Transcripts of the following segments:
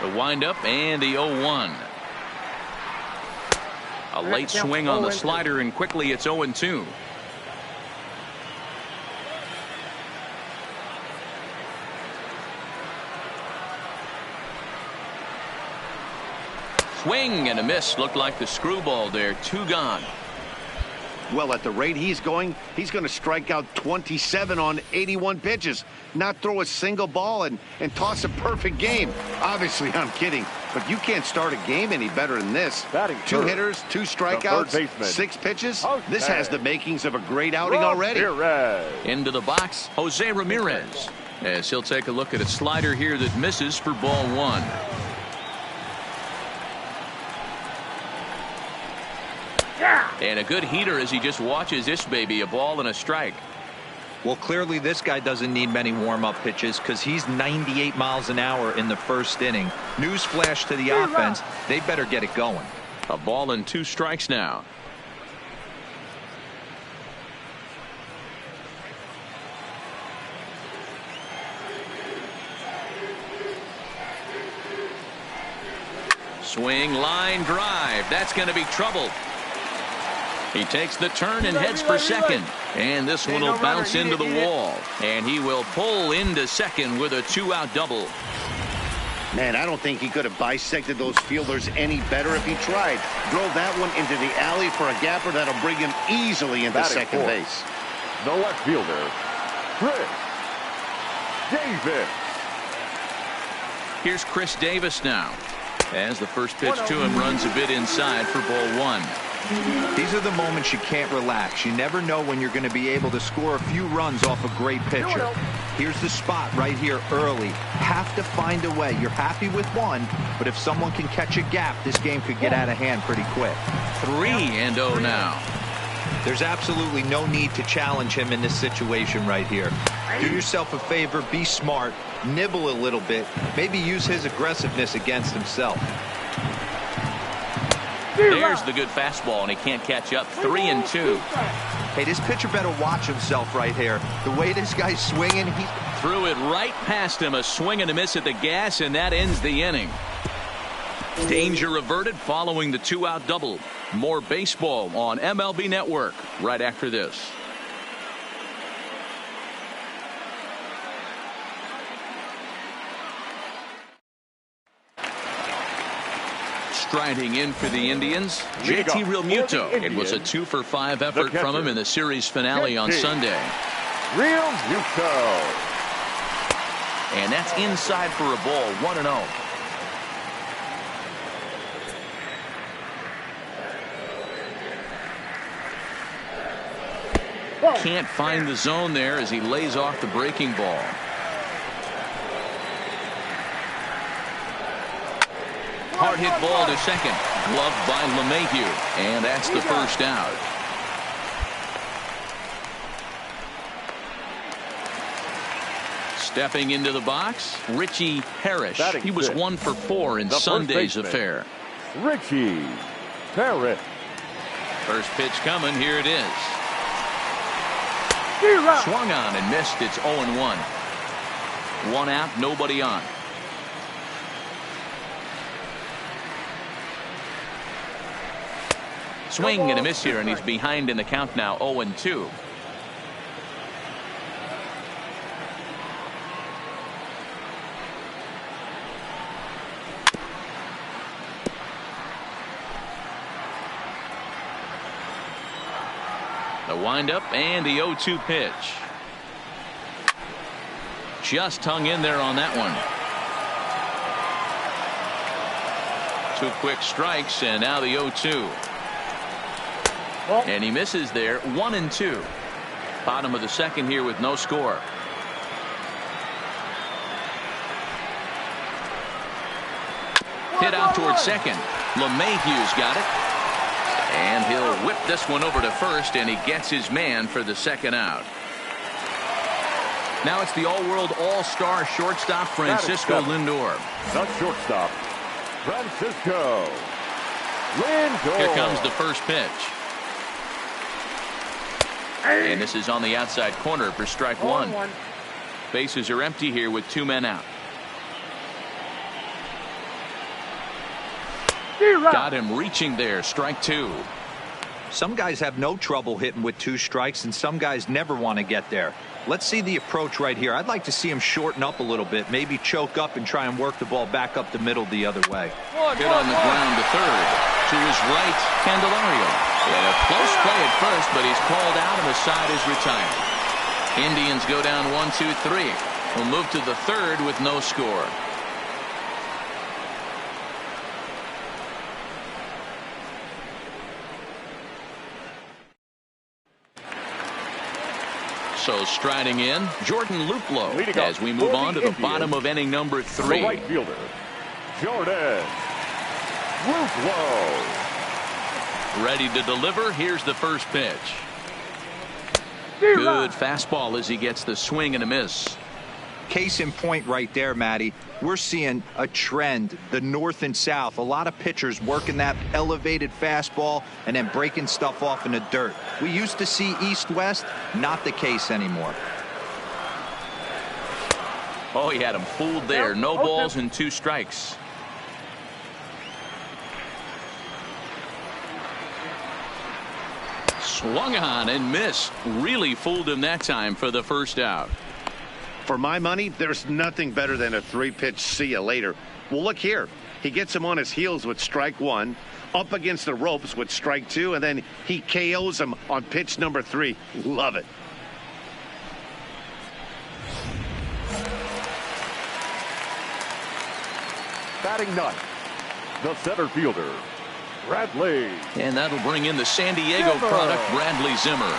The windup and the 0-1. A late swing on the slider, and quickly it's 0-2. Swing and a miss. Looked like the screwball there. 2 gone. Well, at the rate he's going to strike out 27 on 81 pitches, not throw a single ball, and toss a perfect game. Obviously, I'm kidding, but you can't start a game any better than this. 2 hitters, 2 strikeouts, 6 pitches. This has the makings of a great outing already. Into the box, Jose Ramirez, as he'll take a look at a slider here that misses for ball 1. And a good heater as he just watches this baby. A ball and a strike. Well, clearly this guy doesn't need many warm-up pitches because he's 98 miles an hour in the first inning. Newsflash to the offense, they better get it going. A ball and 2 strikes now. Swing, line drive. That's going to be trouble. He takes the turn and heads for second. And this one will bounce into the wall. And he will pull into second with a 2-out double. Man, I don't think he could have bisected those fielders any better if he tried. Drove that one into the alley for a gapper that'll bring him easily into second base. The left fielder, Chris Davis. Here's Chris Davis now, as the first pitch to him runs a bit inside for ball 1. These are the moments you can't relax. You never know when you're going to be able to score a few runs off a great pitcher. Here's the spot right here early. Have to find a way. You're happy with one, but if someone can catch a gap, this game could get out of hand pretty quick. 3-0 now. There's absolutely no need to challenge him in this situation right here. Do yourself a favor, be smart, nibble a little bit, maybe use his aggressiveness against himself. There's the good fastball, and he can't catch up. 3-2. Hey, this pitcher better watch himself right here. The way this guy's swinging, he threw it right past him. A swing and a miss at the gas, and that ends the inning. Danger averted following the 2-out double. More baseball on MLB Network right after this. Striding in for the Indians, JT Realmuto. It was a 2-for-5 effort from him in the series finale on Sunday. Realmuto. And that's inside for a ball. 1-0. Can't find the zone there as he lays off the breaking ball. Hard hit ball to second. Gloved by LeMahieu. And that's the first out. Stepping into the box, Richie Parrish. He was 1 for 4 in Sunday's affair. Richie Parrish. First pitch coming. Here it is. Swung on and missed. It's 0-1. 1 out, nobody on. Swing and a miss here, and he's behind in the count now. 0-2. The windup and the 0-2 pitch. Just hung in there on that one. 2 quick strikes, and now the 0-2. And he misses there. 1-2. Bottom of the second here with no score. Hit out towards second. LeMahieu's got it. And he'll whip this one over to first, and he gets his man for the second out. Now it's the all-world all-star shortstop Francisco Lindor. The shortstop, Francisco Lindor. Here comes the first pitch. And this is on the outside corner for strike 1. Bases are empty here with 2 men out. Got him reaching there. Strike two. Some guys have no trouble hitting with 2 strikes, and some guys never want to get there. Let's see the approach right here. I'd like to see him shorten up a little bit, maybe choke up and try and work the ball back up the middle the other way. Hit on the ground to third. To his right, Candelario. And a close play at first, but he's called out and the side is retired. Indians go down 1-2-3. We'll move to the third with no score. So striding in, Jordan Luplow as we move on to the bottom of inning number 3. The right fielder, Jordan Luplow. Ready to deliver. Here's the first pitch. Good fastball as he gets the swing and a miss. Case in point right there, Matty. We're seeing a trend, the north and south. A lot of pitchers working that elevated fastball and then breaking stuff off in the dirt. We used to see east-west, not the case anymore. Oh, he had him fooled there. No balls and 2 strikes. Swung on and missed. Really fooled him that time for the first out. For my money, there's nothing better than a 3-pitch see ya later. Well, look here. He gets him on his heels with strike 1, up against the ropes with strike 2, and then he KOs him on pitch number 3. Love it. Batting ninth, the center fielder, Bradley. And that'll bring in the San Diego product, Bradley Zimmer.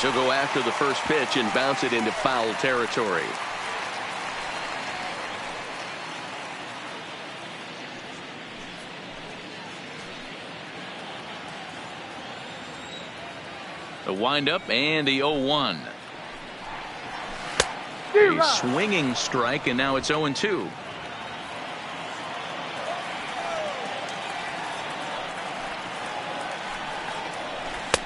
He'll go after the first pitch and bounce it into foul territory. The windup and the 0-1. A swinging strike, and now it's 0-2.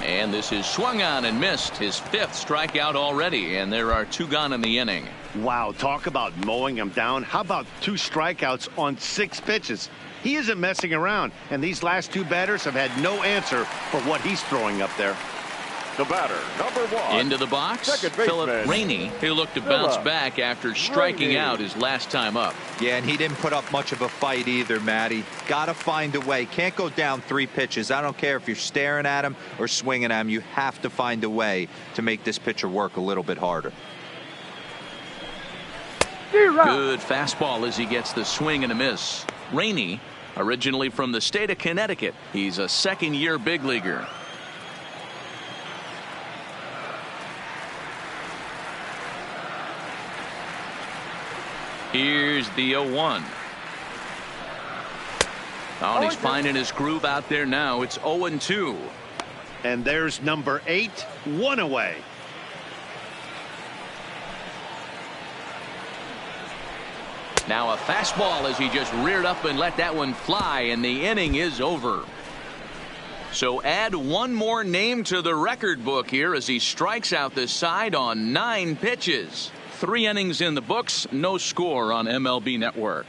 And this is swung on and missed. His 5th strikeout already, and there are 2 gone in the inning. Wow, talk about mowing him down. How about 2 strikeouts on 6 pitches? He isn't messing around, and these last 2 batters have had no answer for what he's throwing up there. The batter, number 1. Into the box, Second baseman, Philip Rainey, who looked to bounce back after striking out his last time up. Yeah, and he didn't put up much of a fight either, Matty. Got to find a way. Can't go down 3 pitches. I don't care if you're staring at him or swinging at him. You have to find a way to make this pitcher work a little bit harder. Good fastball as he gets the swing and a miss. Rainey, originally from the state of Connecticut. He's a second-year big leaguer. Here's the 0-1. Oh, and he's finding his groove out there now. It's 0-2. And there's number 8, 1 away. Now a fastball as he just reared up and let that one fly, and the inning is over. So add 1 more name to the record book here as he strikes out the side on 9 pitches. 3 innings in the books, no score on MLB Network.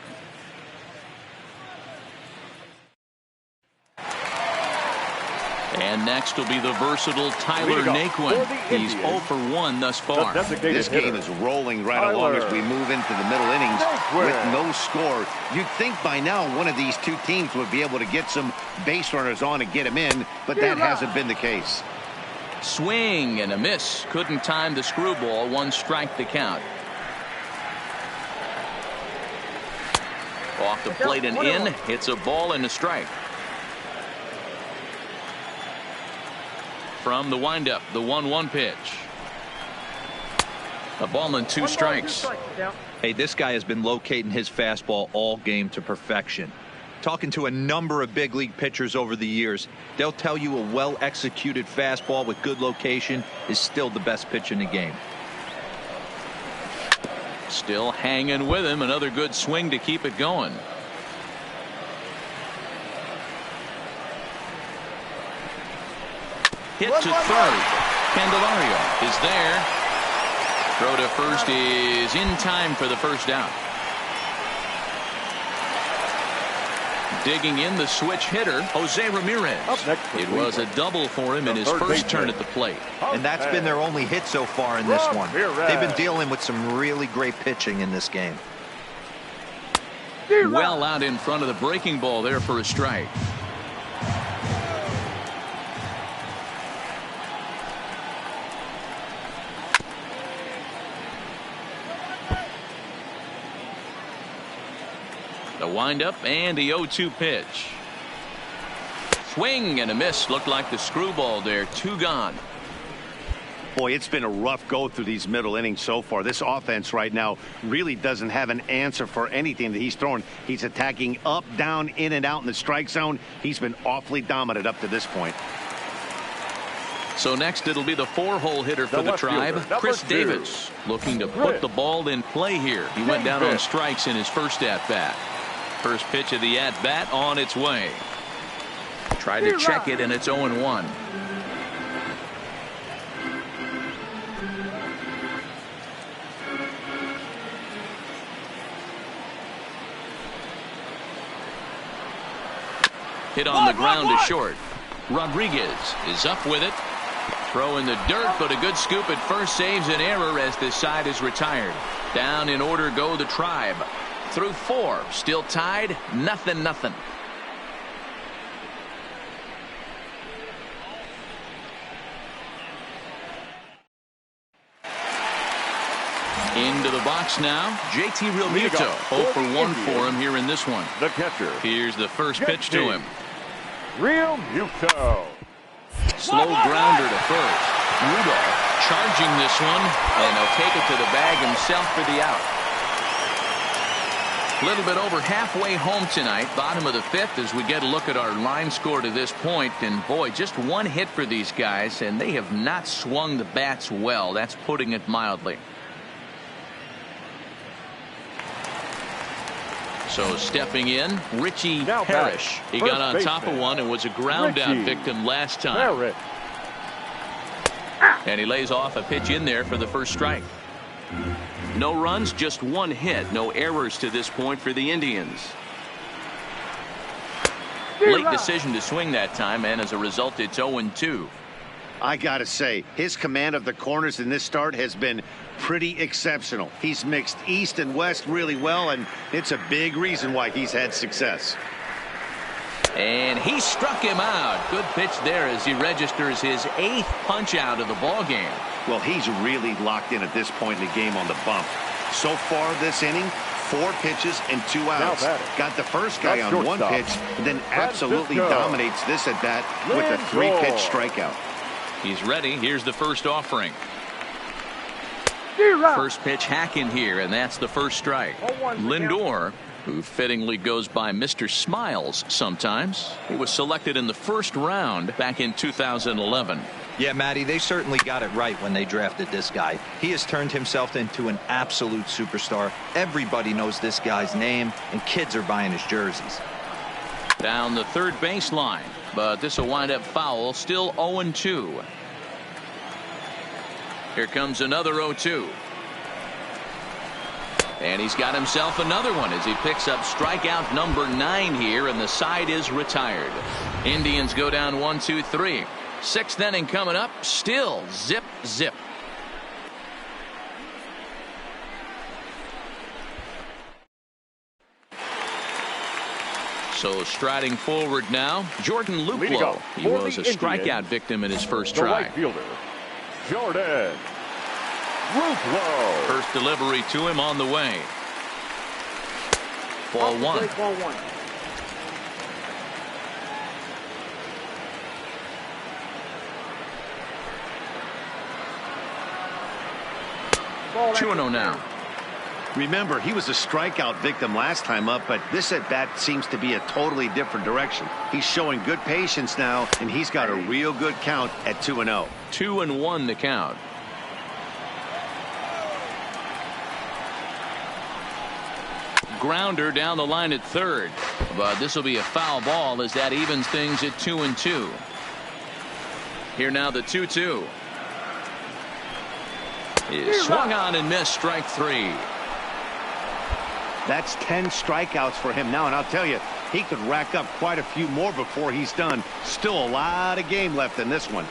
And next will be the versatile Tyler Naquin. He's 0 for 1 thus far. This game is rolling right along as we move into the middle innings with no score. You'd think by now one of these 2 teams would be able to get some base runners on and get him in, but that hasn't been the case. Swing and a miss. Couldn't time the screwball. 1 strike the count. Off the plate and in. Hits a ball and a strike. From the windup, the 1-1 pitch. A ball and 2 strikes. Hey, this guy has been locating his fastball all game to perfection. Talking to a number of big league pitchers over the years, they'll tell you a well-executed fastball with good location is still the best pitch in the game. Still hanging with him. Another good swing to keep it going. Hit to third. Candelario is there. Throw to first is in time for the first out. Digging in, the switch hitter, Jose Ramirez. It was a double for him in his first turn at the plate. And that's been their only hit so far in this one. They've been dealing with some really great pitching in this game. Well out in front of the breaking ball there for a strike. The windup and the 0-2 pitch. Swing and a miss. Looked like the screwball there. 2 gone. Boy, it's been a rough go through these middle innings so far. This offense right now really doesn't have an answer for anything that he's throwing. He's attacking up, down, in and out in the strike zone. He's been awfully dominant up to this point. So next it'll be the 4-hole hitter for the Tribe, Chris Davis, looking to put the ball in play here. He went down on strikes in his first at-bat. First pitch of the at-bat on its way. Tried to check it, and it's 0-1. Hit on the ground to short. Rodriguez is up with it. Throw in the dirt, but a good scoop at first saves an error as this side is retired. Down in order go the Tribe. Through 4, still tied, 0-0. Into the box now, JT Realmuto. 0 for 1 for him here in this one. The catcher. Here's the first pitch to him. Realmuto. Slow grounder to first. Rudolph charging this one, and he'll take it to the bag himself for the out. A little bit over halfway home tonight, bottom of the 5th, as we get a look at our line score to this point. And boy, just 1 hit for these guys, and they have not swung the bats well. That's putting it mildly. So stepping in, Richie Parrish. He got on top of one and was a ground out victim last time. And he lays off a pitch in there for the first strike. No runs, just 1 hit. No errors to this point for the Indians. Late decision to swing that time, and as a result, it's 0-2. I got to say, his command of the corners in this start has been pretty exceptional. He's mixed east and west really well, and it's a big reason why he's had success. And he struck him out. Good pitch there as he registers his 8th punch out of the ball game. Well, he's really locked in at this point in the game on the bump. So far this inning, 4 pitches and 2 outs. Got the first guy on 1 pitch, and then absolutely dominates this at bat with a 3-pitch strikeout. He's ready. Here's the first offering. First pitch hack in here, and that's the first strike. Lindor, who fittingly goes by Mr. Smiles sometimes. He was selected in the first round back in 2011. Yeah, Matty, they certainly got it right when they drafted this guy. He has turned himself into an absolute superstar. Everybody knows this guy's name, and kids are buying his jerseys. Down the third baseline, but this will wind up foul. Still 0-2. Here comes another 0-2. And he's got himself another one as he picks up strikeout number 9 here, and the side is retired. Indians go down 1-2-3. 6th inning coming up. Still zip. So striding forward now, Jordan Luplow. He was a strikeout victim in his first try. Right fielder, Jordan Luplow. First delivery to him on the way. Ball 1. Ball 2-0 now. Remember, he was a strikeout victim last time up, but this at bat seems to be a totally different direction. He's showing good patience now, and he's got a real good count at 2-0. 2-1 the count. Grounder down the line at third, but this will be a foul ball as that evens things at 2-2. Here now the 2-2 is swung on and missed. Strike 3. That's 10 strikeouts for him now, and I'll tell you, he could rack up quite a few more before he's done. Still a lot of game left in this one.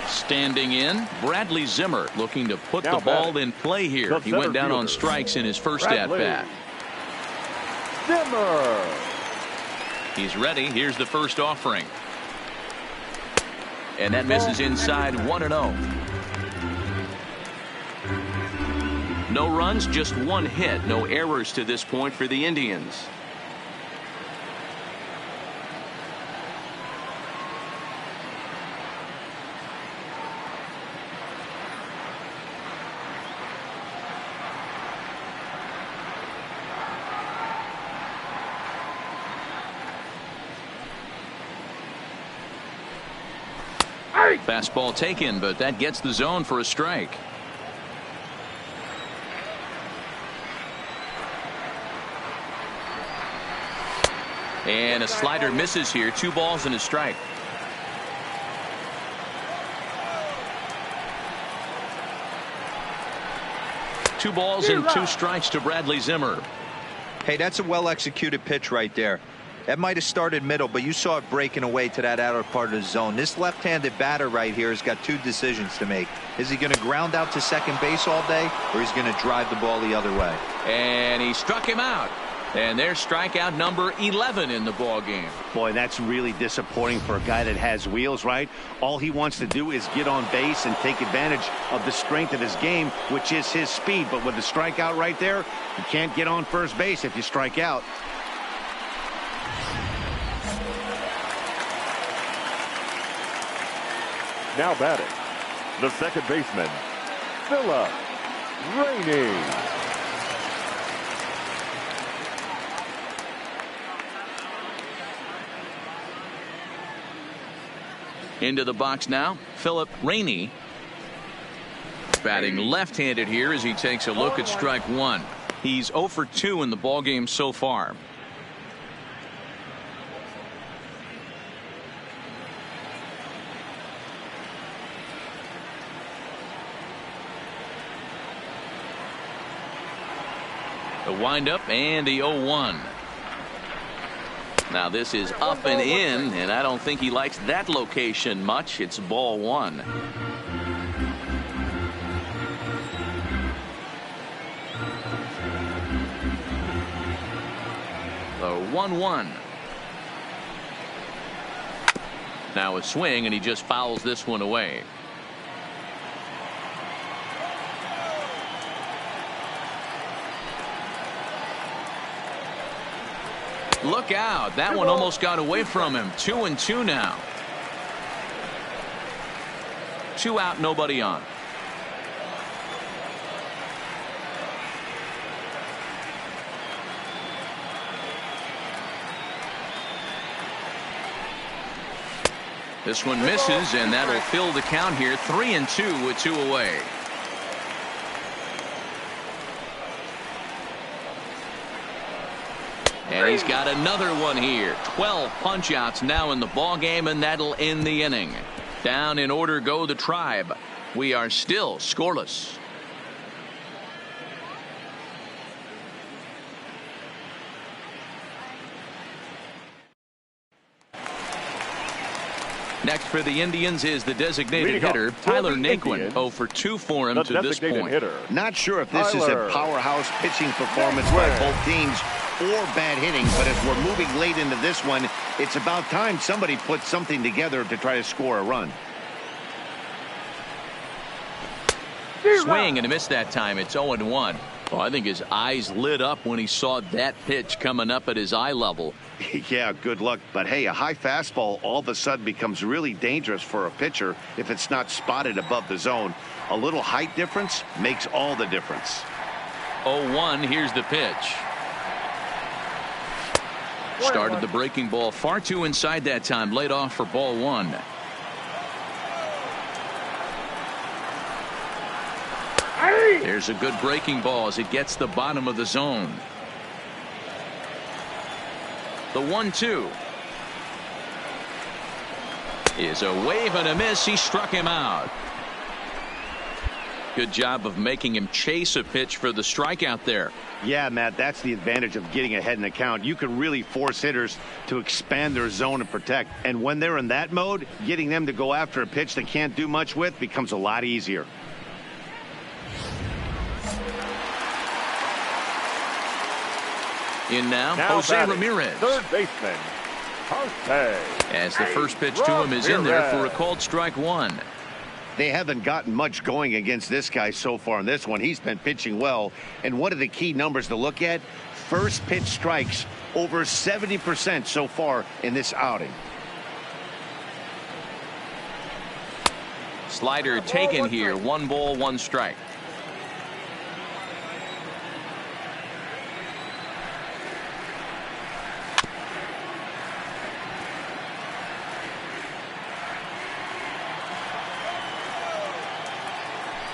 Standing in, Bradley Zimmer looking to put the ball in play here. He went down on strikes in his first at-bat. Zimmer. He's ready. Here's the first offering. And that misses inside 1-0. No runs, just one hit. No errors to this point for the Indians. Fastball taken, but that gets the zone for a strike. And a slider misses here. 2 balls and a strike. Two balls and 2 strikes to Bradley Zimmer. Hey, that's a well-executed pitch right there. That might have started middle, but you saw it breaking away to that outer part of the zone. This left-handed batter right here has got 2 decisions to make. Is he going to ground out to second base all day, or is he going to drive the ball the other way? And he struck him out. And there's strikeout number 11 in the ball game. Boy, that's really disappointing for a guy that has wheels, right? All he wants to do is get on base and take advantage of the strength of his game, which is his speed. But with the strikeout right there, you can't get on first base if you strike out. Now batting, the second baseman, Philip Rainey. Into the box now, Philip Rainey. Batting left-handed here as he takes a look at strike 1. He's 0 for 2 in the ballgame so far. The windup and the 0-1. Now this is up and in, and I don't think he likes that location much. It's ball 1. The 1-1. Now a swing, and he just fouls this one away. Look out. That one almost got away from him. 2-2 now. 2 out, nobody on. This one misses, and that'll fill the count here. 3-2 with 2 away. And he's got another one here. 12 punch-outs now in the ball game, and that'll end the inning. Down in order go the Tribe. We are still scoreless. Next for the Indians is the designated hitter, Tyler Naquin. 0 for 2 for him to this point. Not sure if this is a powerhouse pitching performance by both teams or bad hitting, but as we're moving late into this one, it's about time somebody puts something together to try to score a run. Swing and a miss that time. It's 0-1. Well, I think his eyes lit up when he saw that pitch coming up at his eye level. Yeah, good luck. But hey, a high fastball all of a sudden becomes really dangerous for a pitcher if it's not spotted above the zone. A little height difference makes all the difference. 0-1. Here's the pitch. Started the breaking ball far too inside that time. Laid off for ball 1. There's a good breaking ball as it gets the bottom of the zone. The 1-2. is a wave and a miss. He struck him out. Good job of making him chase a pitch for the strikeout there. Yeah, Matt, that's the advantage of getting ahead in the count. You can really force hitters to expand their zone and protect. And when they're in that mode, getting them to go after a pitch they can't do much with becomes a lot easier. In now Jose Ramirez. Third baseman, Jose. As the first pitch to him is in there for a called strike one. They haven't gotten much going against this guy so far in this one. He's been pitching well. And one of the key numbers to look at, first pitch strikes over 70% so far in this outing. Slider taken here. 1 ball, 1 strike.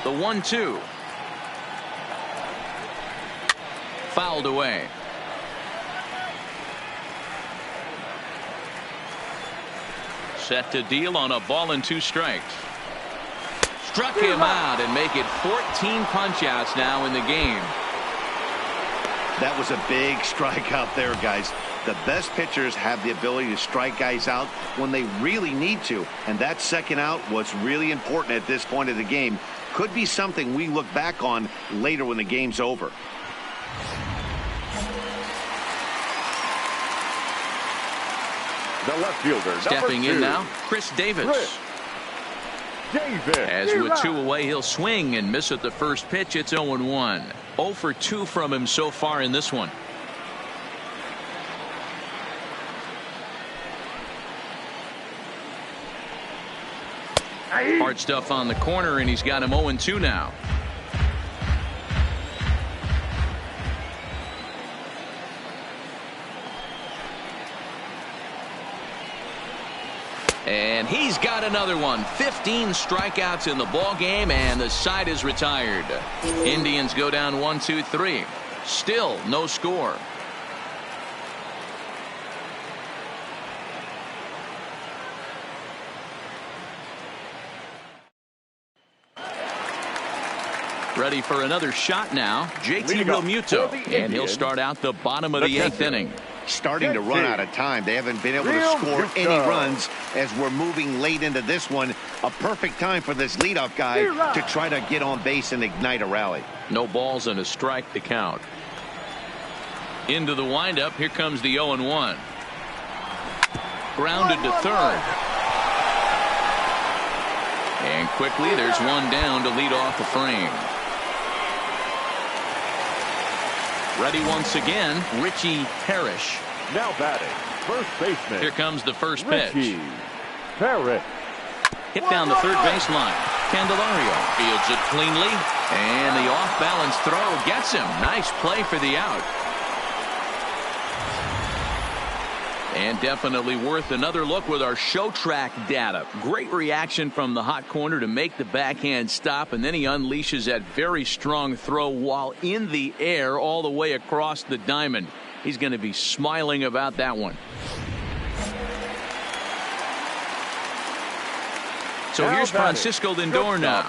The 1-2. Fouled away. Set to deal on a ball and 2 strikes. Struck him out and make it 14 punch-outs now in the game. That was a big strikeout there, guys. The best pitchers have the ability to strike guys out when they really need to. And that second out was really important at this point of the game. Could be something we look back on later when the game's over. The left fielder, stepping in now, Chris Davis. As with 2 away, he'll swing and miss at the first pitch. It's 0-1. 0 for 2 from him so far in this one. Hard stuff on the corner, and he's got him 0-2 now. And he's got another one. 15 strikeouts in the ball game, and the side is retired. Indians go down 1-2-3. Still no score. Ready for another shot now. JT Realmuto, and he'll start out the bottom of the 8th inning. Starting to run out of time. They haven't been able to score any runs as we're moving late into this one. A perfect time for this leadoff guy to try to get on base and ignite a rally. No balls and a strike to count. Into the windup. Here comes the 0-1. Grounded to third. And quickly there's one down to lead off the frame. Ready once again, Richie Parrish. Now batting, first baseman. Here comes the first pitch. Richie Parrish. Hit down the third baseline. Candelario fields it cleanly, and the off-balance throw gets him. Nice play for the out. And definitely worth another look with our show track data. Great reaction from the hot corner to make the backhand stop, and then he unleashes that very strong throw while in the air all the way across the diamond. He's going to be smiling about that one. So here's Francisco Lindor now.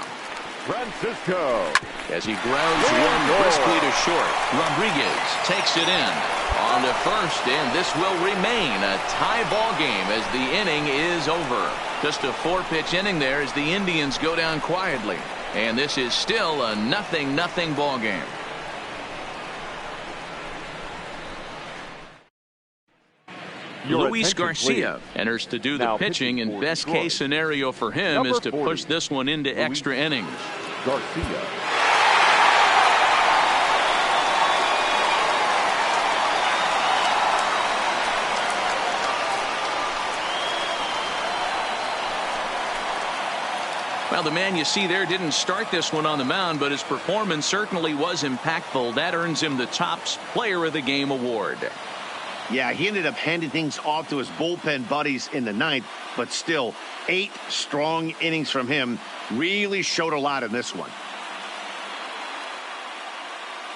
Francisco. As he grounds one briskly to short. Rodriguez takes it in. On to first, and this will remain a tie ball game as the inning is over. Just a 4-pitch inning there as the Indians go down quietly. And this is still a 0-0 ball game. Luis Garcia enters to do the pitching, and best case scenario for him is to push this one into extra innings. Garcia. Well, the man you see there didn't start this one on the mound, but his performance certainly was impactful. That earns him the Topps Player of the Game award. Yeah, he ended up handing things off to his bullpen buddies in the 9th, but still 8 strong innings from him really showed a lot in this one.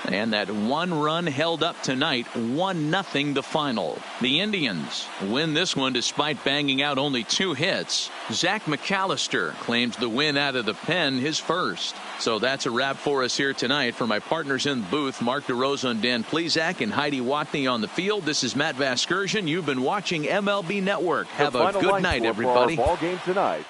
And that one run held up tonight, 1-0 the final. The Indians win this one despite banging out only 2 hits. Zach McAllister claims the win out of the pen, his first. So that's a wrap for us here tonight. For my partners in the booth, Mark DeRosa and Dan Plesac and Heidi Watney on the field, this is Matt Vasgersian. You've been watching MLB Network. Have a good night, everybody. Ball game tonight.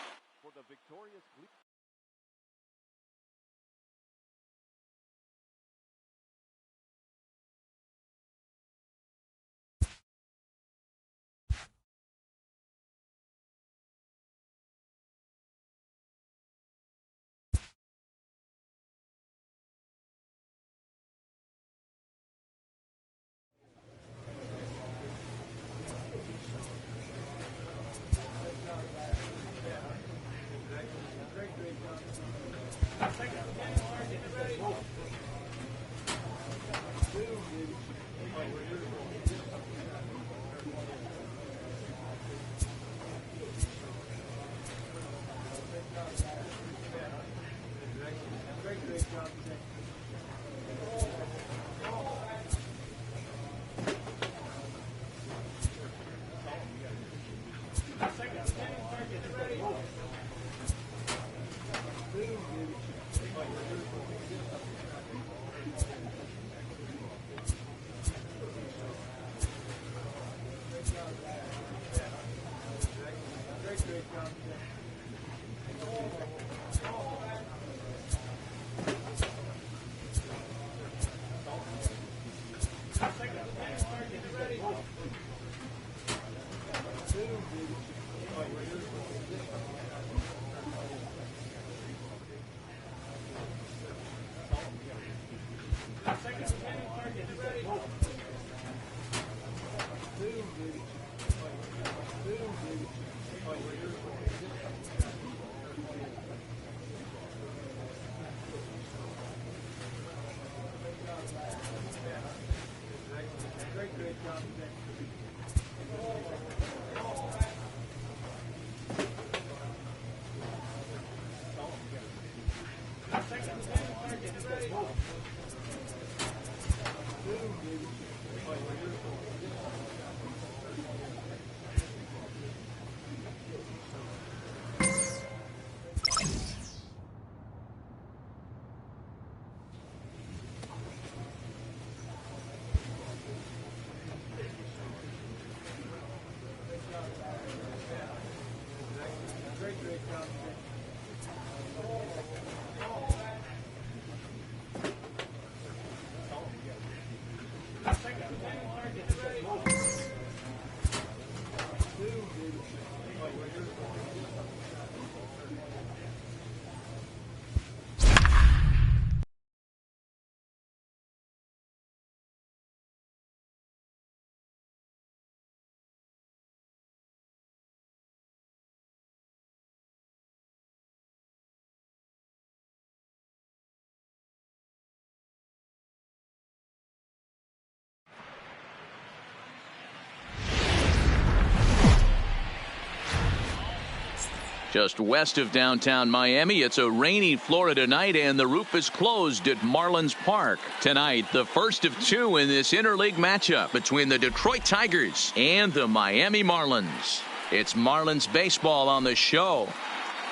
Just west of downtown Miami, it's a rainy Florida night, and the roof is closed at Marlins Park. Tonight, the first of 2 in this interleague matchup between the Detroit Tigers and the Miami Marlins. It's Marlins baseball on the show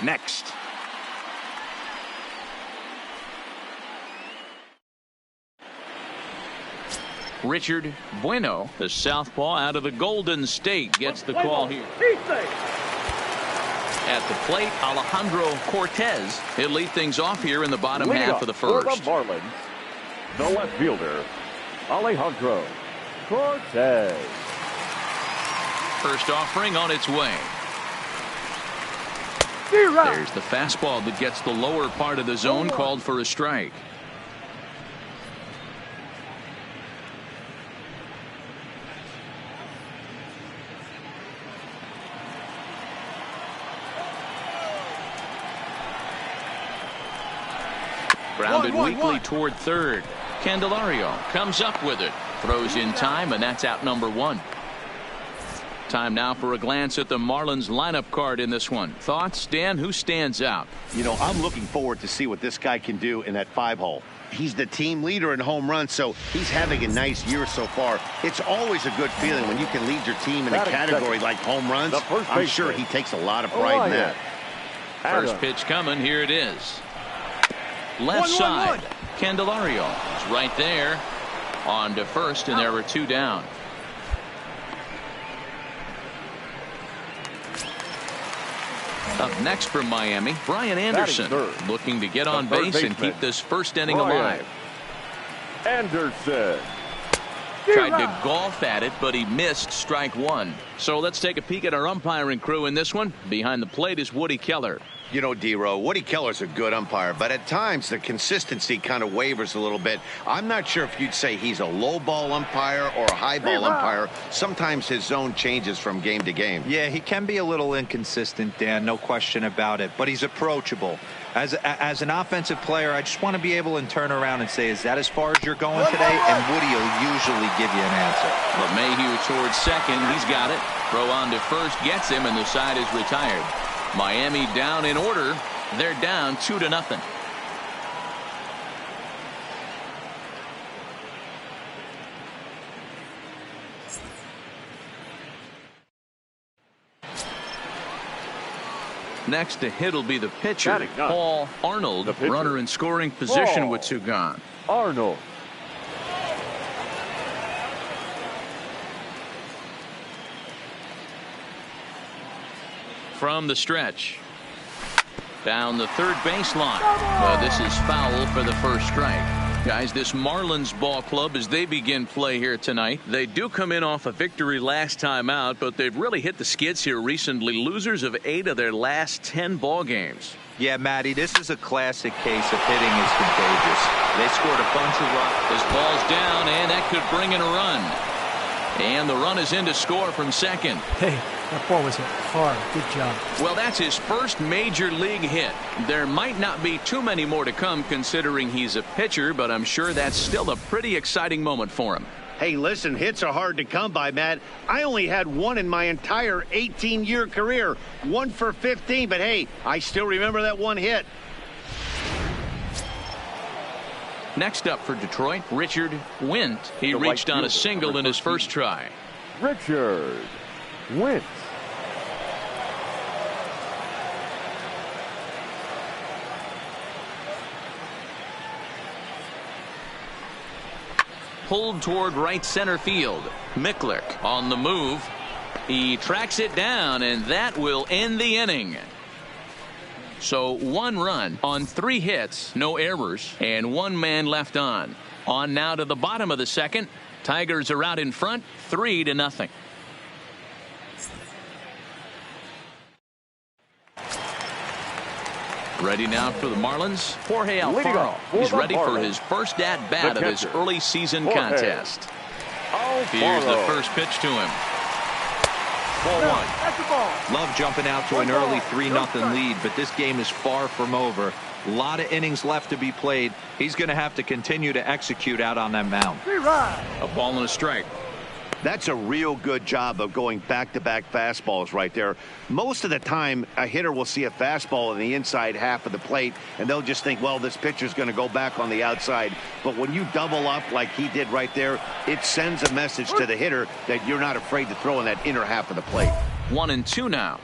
next. Richard Bueno, the southpaw out of the Golden State, gets the call here. At the plate, Alejandro Cortez. He'll lead things off here in the bottom half of the first. For the Marlins, the left fielder, Alejandro Cortez. First offering on its way. There's the fastball that gets the lower part of the zone, called for a strike. Grounded weakly toward third. Candelario comes up with it. Throws in time, and that's out number 1. Time now for a glance at the Marlins lineup card in this one. Thoughts, Dan? Who stands out? You know, I'm looking forward to see what this guy can do in that 5-hole. He's the team leader in home runs, so he's having a nice year so far. It's always a good feeling when you can lead your team in a category like home runs. I'm sure he takes a lot of pride in that. First pitch coming. Here it is. Left side. Candelario is right there. On to first, and there were 2 down. Up next from Miami, Brian Anderson looking to get on base and keep this first inning alive. Anderson tried to golf at it, but he missed strike 1. So let's take a peek at our umpiring crew in this one. Behind the plate is Woody Keller. You know, D-Row, Woody Keller's a good umpire, but at times the consistency kind of wavers a little bit. I'm not sure if you'd say he's a low ball umpire or a high ball umpire. Sometimes his zone changes from game to game. Yeah, he can be a little inconsistent, Dan, no question about it, but he's approachable. As an offensive player, I just want to be able to turn around and say, is that as far as you're going today? And Woody will usually give you an answer. LeMahieu towards second. He's got it. Throw on to first gets him, and the side is retired. Miami down in order. They're down 2-0. Next to hit will be the pitcher, Paul Arnold, runner in scoring position with 2 gone. Arnold. From the stretch. Down the third baseline. This is foul for the first strike. Guys, this Marlins ball club, as they begin play here tonight, they do come in off a victory last time out, but they've really hit the skids here recently. Losers of 8 of their last 10 ball games. Yeah, Matty, this is a classic case of hitting is contagious. They scored a bunch of runs. This ball's down, and that could bring in a run. And the run is in to score from second. Hey, that ball was hit hard. Good job. Well, that's his first major league hit. There might not be too many more to come considering he's a pitcher, but I'm sure that's still a pretty exciting moment for him. Hey, listen, hits are hard to come by, Matt. I only had one in my entire 18-year career. 1 for 15, but hey, I still remember that one hit. Next up for Detroit, Richard Wint. He reached on a single in his first try. Richard Wint. Pulled toward right center field. Miklick on the move. He tracks it down, and that will end the inning. So 1 run on 3 hits, no errors, and 1 man left on. On now to the bottom of the second. Tigers are out in front, 3-0. Ready now for the Marlins, Jorge Alfaro. He's ready for his first at-bat of his early season contest. Here's the first pitch to him. Ball 1. Love jumping out to an early 3-0 lead, but this game is far from over. A lot of innings left to be played. He's going to have to continue to execute out on that mound. A ball and a strike. That's a real good job of going back-to-back fastballs right there. Most of the time, a hitter will see a fastball in the inside half of the plate, and they'll just think, well, this pitcher's going to go back on the outside. But when you double up like he did right there, it sends a message to the hitter that you're not afraid to throw in that inner half of the plate. 1-2 now.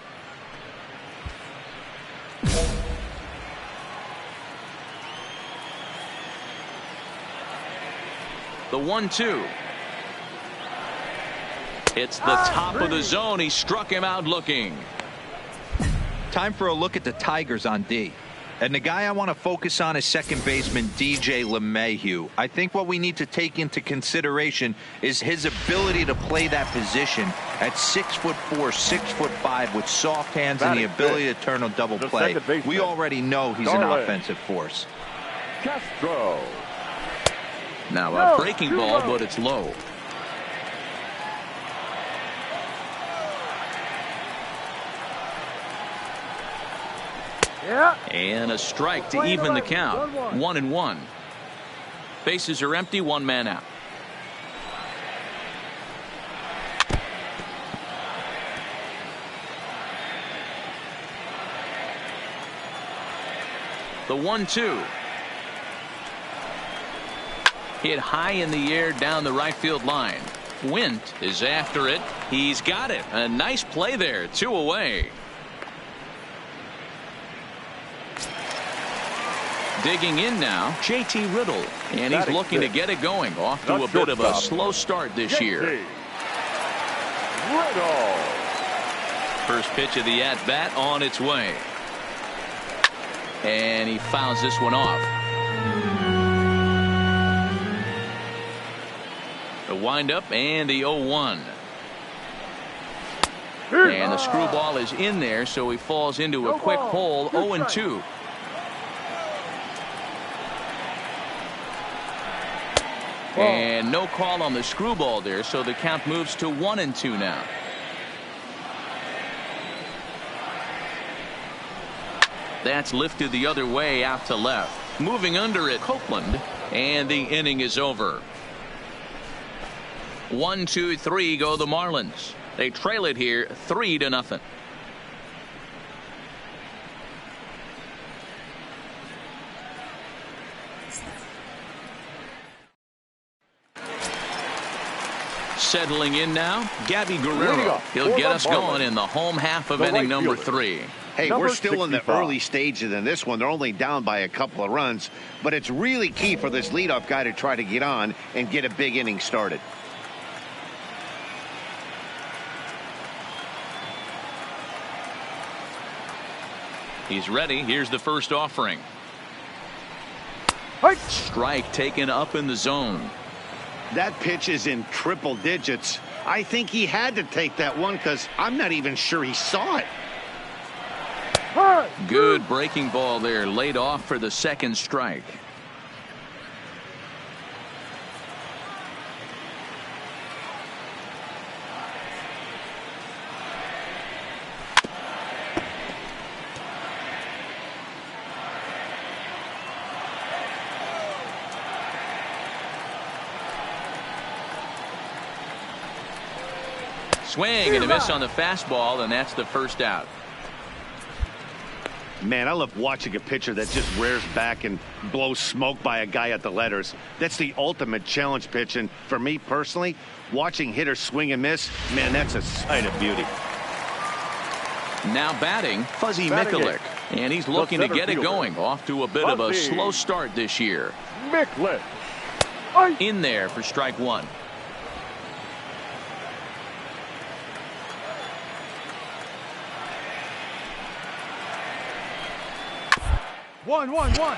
The 1-2. It's the top of the zone. He struck him out looking. Time for a look at the Tigers on D. And the guy I want to focus on is second baseman DJ LeMahieu. I think what we need to take into consideration is his ability to play that position at 6'4", 6'5", with soft hands and the ability to turn a double play. We already know he's an offensive force. Castro. Now a breaking ball, but it's low. And a strike to even the count. 1-1. Bases are empty, 1 man out. The 1-2. Hit high in the air down the right field line. Wint is after it. He's got it. A nice play there. 2 away. Digging in now, JT Riddle. And he's looking to get it going. Off to a bit of a slow start this year. Riddle. First pitch of the at-bat on its way. And he fouls this one off. The windup and the 0-1. And the screwball is in there, so he falls into a quick hole. 0-2. And no call on the screwball there, so the count moves to 1-2 now. That's lifted the other way out to left. Moving under it, Copeland, and the inning is over. 1, 2, 3 go the Marlins. They trail it here 3-0. Settling in now, Gabby Guerrero. He'll get us going in the home half of inning number 3. Hey, we're still in the early stages in this one. They're only down by a couple of runs, but it's really key for this leadoff guy to try to get on and get a big inning started. He's ready. Here's the first offering. Strike taken up in the zone. That pitch is in triple digits. I think he had to take that one because I'm not even sure he saw it. Good breaking ball there, laid off for the second strike. Swing and a miss on the fastball, and that's the first out. Man, I love watching a pitcher that just rears back and blows smoke by a guy at the letters. That's the ultimate challenge pitch, and for me personally, watching hitters swing and miss, man, that's a sight of beauty. Now batting, Fuzzy Mikulik, and he's looking to get it going. Off to a bit of a slow start this year. Mikulik. In there for strike 1. 1-1-1.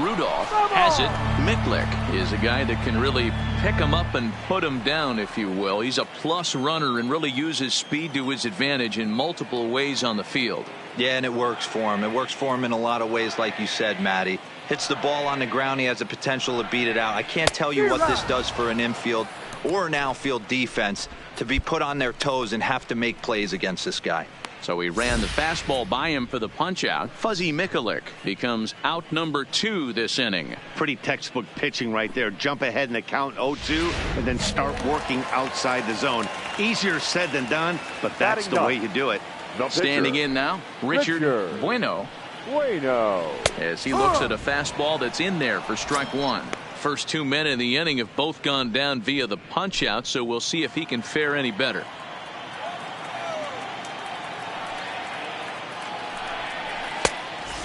Rudolph has it. Mikulik is a guy that can really pick him up and put him down, if you will. He's a plus runner and really uses speed to his advantage in multiple ways on the field. Yeah, and it works for him. It works for him in a lot of ways, like you said, Matty. Hits the ball on the ground. He has the potential to beat it out. I can't tell you what this does for an infield or an outfield defense to be put on their toes and have to make plays against this guy. So he ran the fastball by him for the punch out. Fuzzy Mikulik becomes out number 2 this inning. Pretty textbook pitching right there. Jump ahead in the count 0-2 and then start working outside the zone. Easier said than done, but that's the way you do it. Standing in now, Richard Bueno. As he looks at a fastball that's in there for strike 1. First 2 men in the inning have both gone down via the punch out, so we'll see if he can fare any better.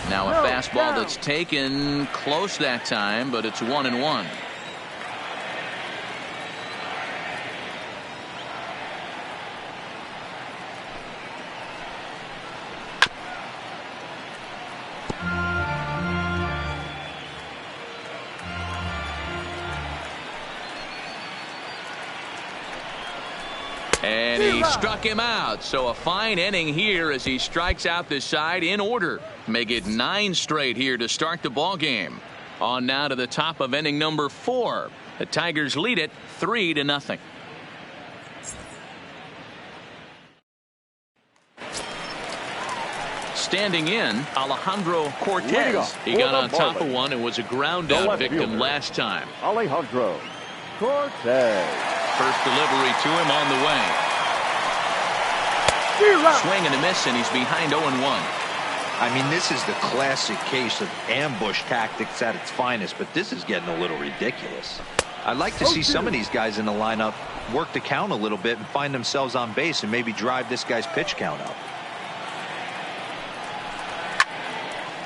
Now a fastball that's taken close that time, but it's 1-1. And he struck him out. So a fine inning here as he strikes out this side in order. Make it 9 straight here to start the ball game. On now to the top of inning number 4. The Tigers lead it 3-0. Standing in, Alejandro Cortez. He got on top of one and was a ground out victim last time. Alejandro Cortez. First delivery to him on the way. Swing and a miss, and he's behind 0-1. I mean, this is the classic case of ambush tactics at its finest, but this is getting a little ridiculous. I'd like to see some of these guys in the lineup work the count a little bit and find themselves on base and maybe drive this guy's pitch count up.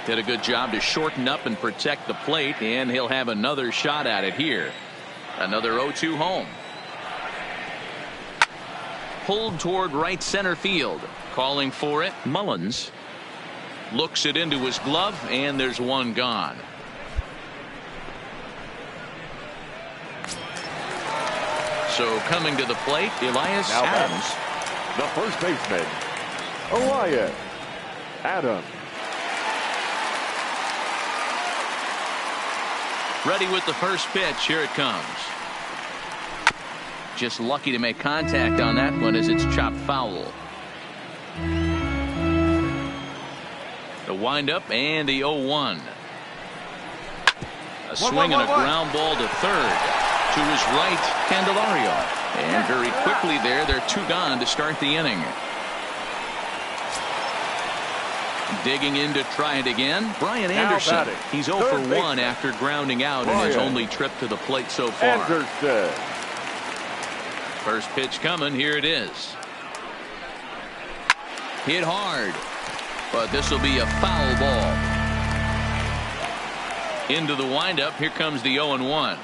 Did a good job to shorten up and protect the plate, and he'll have another shot at it here. Another 0-2 home. Pulled toward right center field. Calling for it, Mullins. Looks it into his glove, and there's one gone. So coming to the plate, Elias Now Adams. The first baseman, Elias Adams. Ready with the first pitch. Here it comes. Just lucky to make contact on that one as it's chopped foul. The windup and the 0-1. A swing and a ground ball to third. To his right, Candelario. And very quickly there, they're two gone to start the inning. Digging in to try it again, Brian Anderson. He's 0 for 1 after grounding out in his only trip to the plate so far. Anderson. First pitch coming. Here it is. Hit hard, but this will be a foul ball. Into the windup. Here comes the 0-1.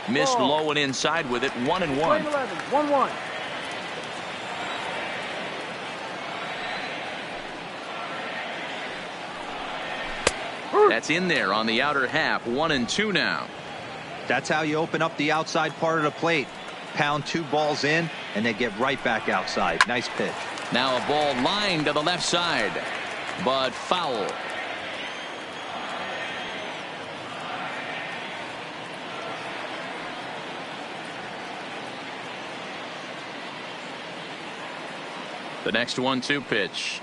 Missed low and inside with it. 1-1. 1-1. That's in there on the outer half. 1-2 now. That's how you open up the outside part of the plate. Pound two balls in, and they get right back outside. Nice pitch. Now a ball lined to the left side, but foul. The next 1-2 pitch.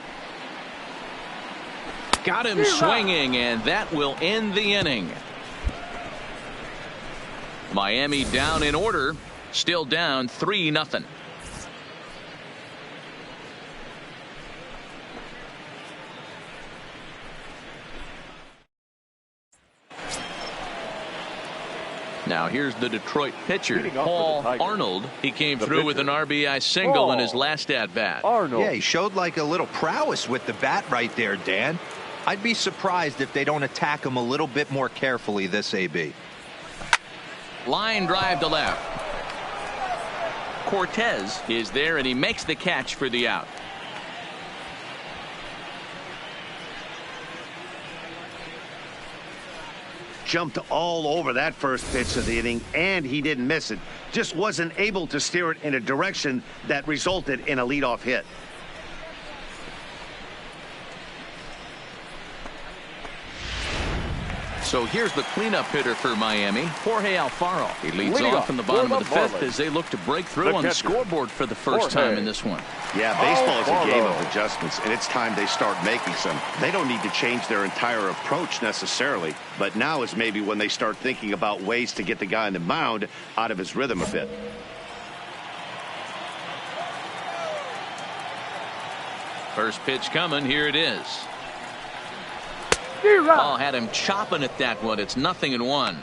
Got him swinging, and that will end the inning. Miami down in order, still down 3-0. Now here's the Detroit pitcher, Paul Arnold. He came through with an RBI single in his last at-bat. Yeah, he showed like a little prowess with the bat right there, Dan. I'd be surprised if they don't attack him a little bit more carefully this AB. Line drive to left. Cortez is there, and he makes the catch for the out. Jumped all over that first pitch of the inning, and he didn't miss it. Just wasn't able to steer it in a direction that resulted in a leadoff hit. So here's the cleanup hitter for Miami, Jorge Alfaro. He leads off in the bottom of the fifth as they look to break through on the scoreboard for the first time in this one. Yeah, baseball is a game of adjustments, and it's time they start making some. They don't need to change their entire approach necessarily, but now is maybe when they start thinking about ways to get the guy on the mound out of his rhythm a bit. First pitch coming. Here it is. Ball had him chopping at that one. It's 0-1.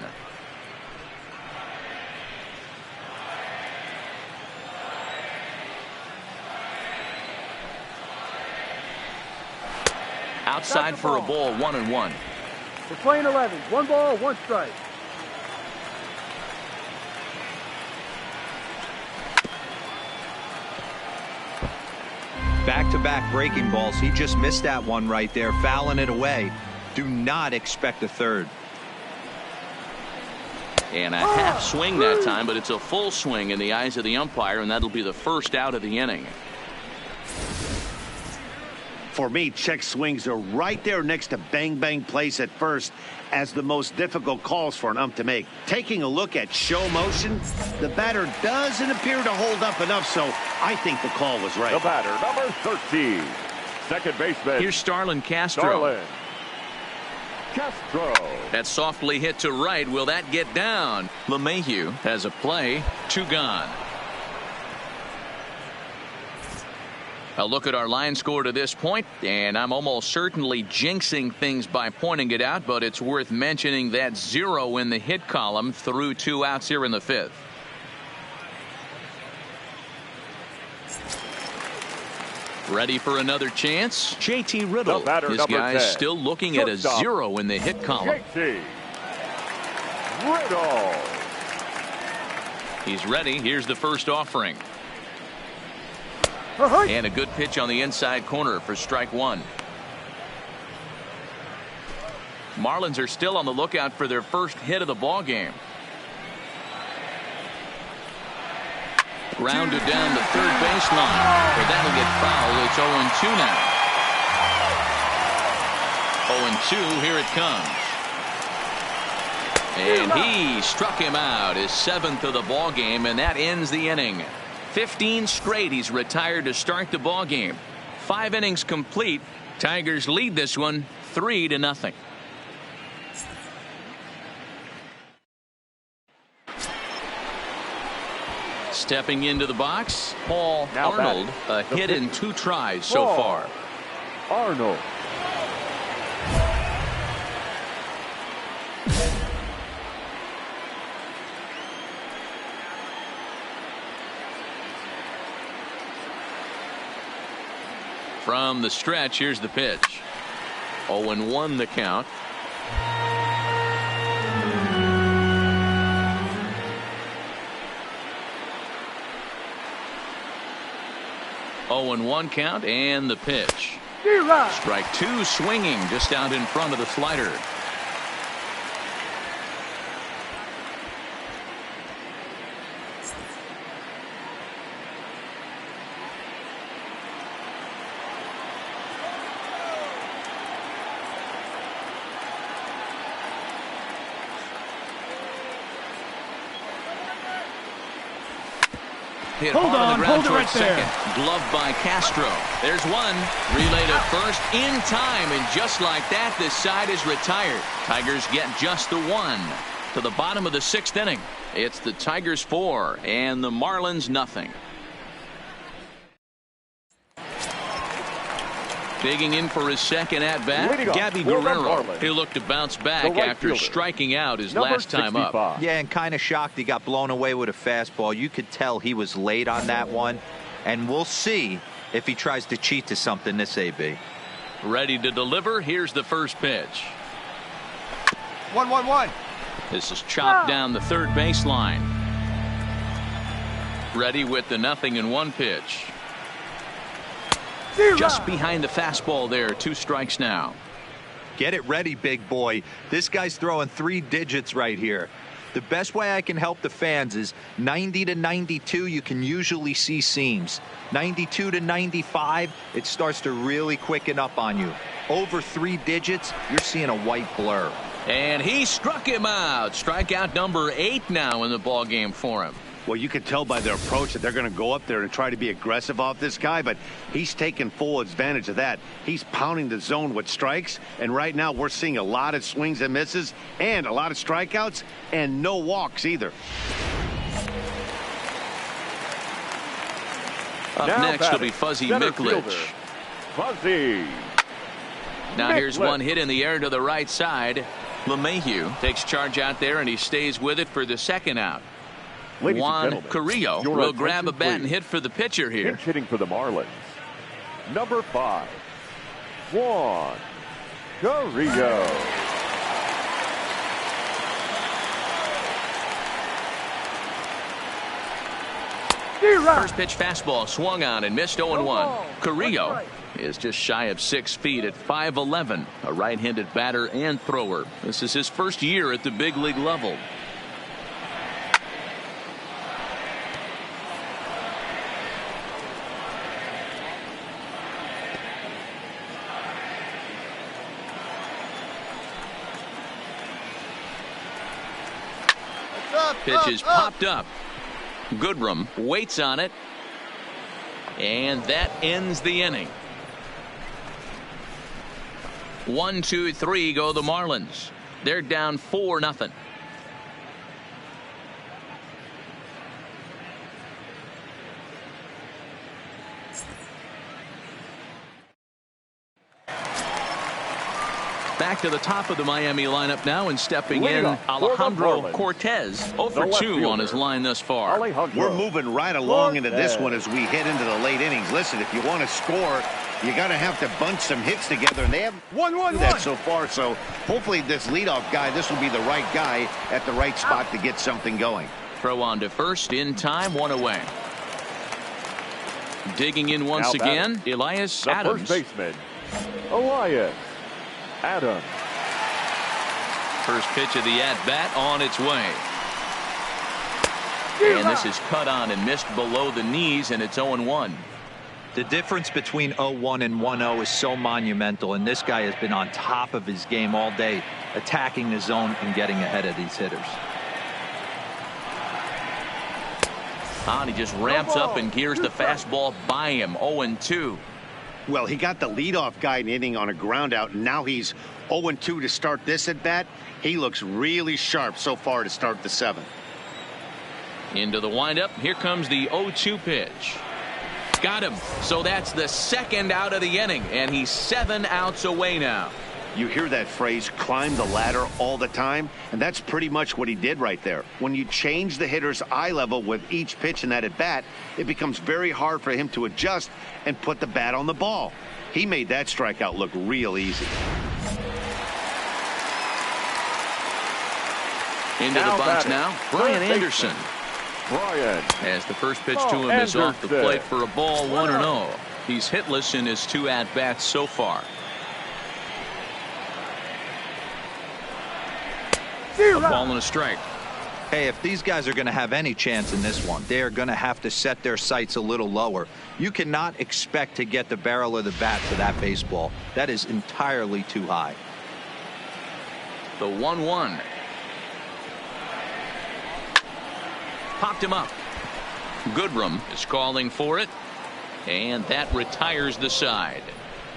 Outside for a ball. 1-1. We're playing 11. 1 ball, 1 strike. Back-to-back breaking balls. He just missed that one right there, fouling it away. Do not expect a third. And a half swing that time, but it's a full swing in the eyes of the umpire, and that'll be the first out of the inning. For me, check swings are right there next to bang-bang plays at first as the most difficult calls for an ump to make. Taking a look at show motion, the batter doesn't appear to hold up enough, so I think the call was right. The batter, number 13, second baseman. Here's Starlin Castro. Starlin Castro. That softly hit to right. Will that get down? LeMahieu has a play. 2 gone. A look at our line score to this point, and I'm almost certainly jinxing things by pointing it out, but it's worth mentioning that 0 in the hit column through 2 outs here in the 5th. Ready for another chance? JT Riddle. This guy's still looking at a 0 in the hit column. JT Riddle. He's ready. Here's the first offering. And a good pitch on the inside corner for strike 1. Marlins are still on the lookout for their first hit of the ball game. Grounded down the third baseline, but that'll get fouled. It's 0-2 now. 0-2, here it comes. And he struck him out, his 7th of the ball game, and that ends the inning. 15 straight he's retired to start the ball game. 5 innings complete. Tigers lead this one 3-0. Stepping into the box, Paul Arnold, a hit in 2 tries so far. Arnold. From the stretch, here's the pitch. 0-1 the count. One count and the pitch. Strike 2 swinging just out in front of the slider. Hit hard on the ground towards second. Gloved by Castro. There's one. Relay to first in time, and just like that, this side is retired. Tigers get just the 1 to the bottom of the 6th inning. It's the Tigers 4 and the Marlins nothing. Digging in for his second at bat, Gabby Guerrero. He'll look to bounce back after striking out his last time up. Yeah, and kind of shocked he got blown away with a fastball. You could tell he was late on that one, and we'll see if he tries to cheat to something this AB. Ready to deliver. Here's the first pitch. 1-1-1. This is chopped down the third baseline. Ready with the 0-1 pitch. Just behind the fastball there. 2 strikes now. Get it ready, big boy. This guy's throwing 3 digits right here. The best way I can help the fans is 90 to 92. You can usually see seams. 92 to 95, it starts to really quicken up on you. Over 3 digits, you're seeing a white blur. And he struck him out. Strikeout number 8 now in the ball game for him. Well, you can tell by their approach that they're going to go up there and try to be aggressive off this guy, but he's taking full advantage of that. He's pounding the zone with strikes, and right now we're seeing a lot of swings and misses and a lot of strikeouts and no walks either. Up next will be Fuzzy Miklich. Fuzzy. Now here's one hit in the air to the right side. LeMahieu takes charge out there, and he stays with it for the second out. Juan Carrillo will grab a bat and hit for the pitcher here. Pinch hitting for the Marlins. Number 5, Juan Carrillo. First pitch fastball swung on and missed 0-1. Carrillo is just shy of 6 feet at 5'11", a right-handed batter and thrower. This is his first year at the big league level. Pitch is popped up. Goodrum waits on it, and that ends the inning. 1, 2, 3 go the Marlins. They're down 4-0. back to the top of the Miami lineup now, and stepping in Leadoff for the Alejandro Marlins. Cortez. 0 for The left 2 on his fielder, line thus far. Alejandro We're moving right along into this Cortez. one as we head into the late innings. Listen, if you want to score, you got to have to bunch some hits together, and they haven't done that so far. So hopefully this leadoff guy, this will be the right guy at the right spot to get something going. Throw on to first in time, 1 away. Digging in once Now again, Elias the Adams. first baseman, Elias Adams. First pitch of the at-bat on its way. And this is cut on and missed below the knees, and it's 0-1. The difference between 0-1 and 1-0 is so monumental, and this guy has been on top of his game all day, attacking the zone and getting ahead of these hitters. And he just ramps up and gears the fastball by him. 0-2. Well, he got the leadoff guy in inning on a ground out, and now he's 0-2 to start this at bat. He looks really sharp so far to start the 7th. Into the windup. Here comes the 0-2 pitch. Got him. So that's the second out of the inning, and he's 7 outs away now. You hear that phrase, climb the ladder, all the time, and that's pretty much what he did right there. When you change the hitter's eye level with each pitch in that at bat, it becomes very hard for him to adjust and put the bat on the ball. He made that strikeout look real easy. Into Now the box batting, now, third Brian baseman, Anderson. Brian. As the first pitch to him is off the Anderson. plate for a ball, 1-0. He's hitless in his 2 at-bats so far. A ball and a strike. Hey, if these guys are going to have any chance in this one, they are going to have to set their sights a little lower. You cannot expect to get the barrel of the bat to that baseball. That is entirely too high. The 1-1. Popped him up. Goodrum is calling for it, and that retires the side.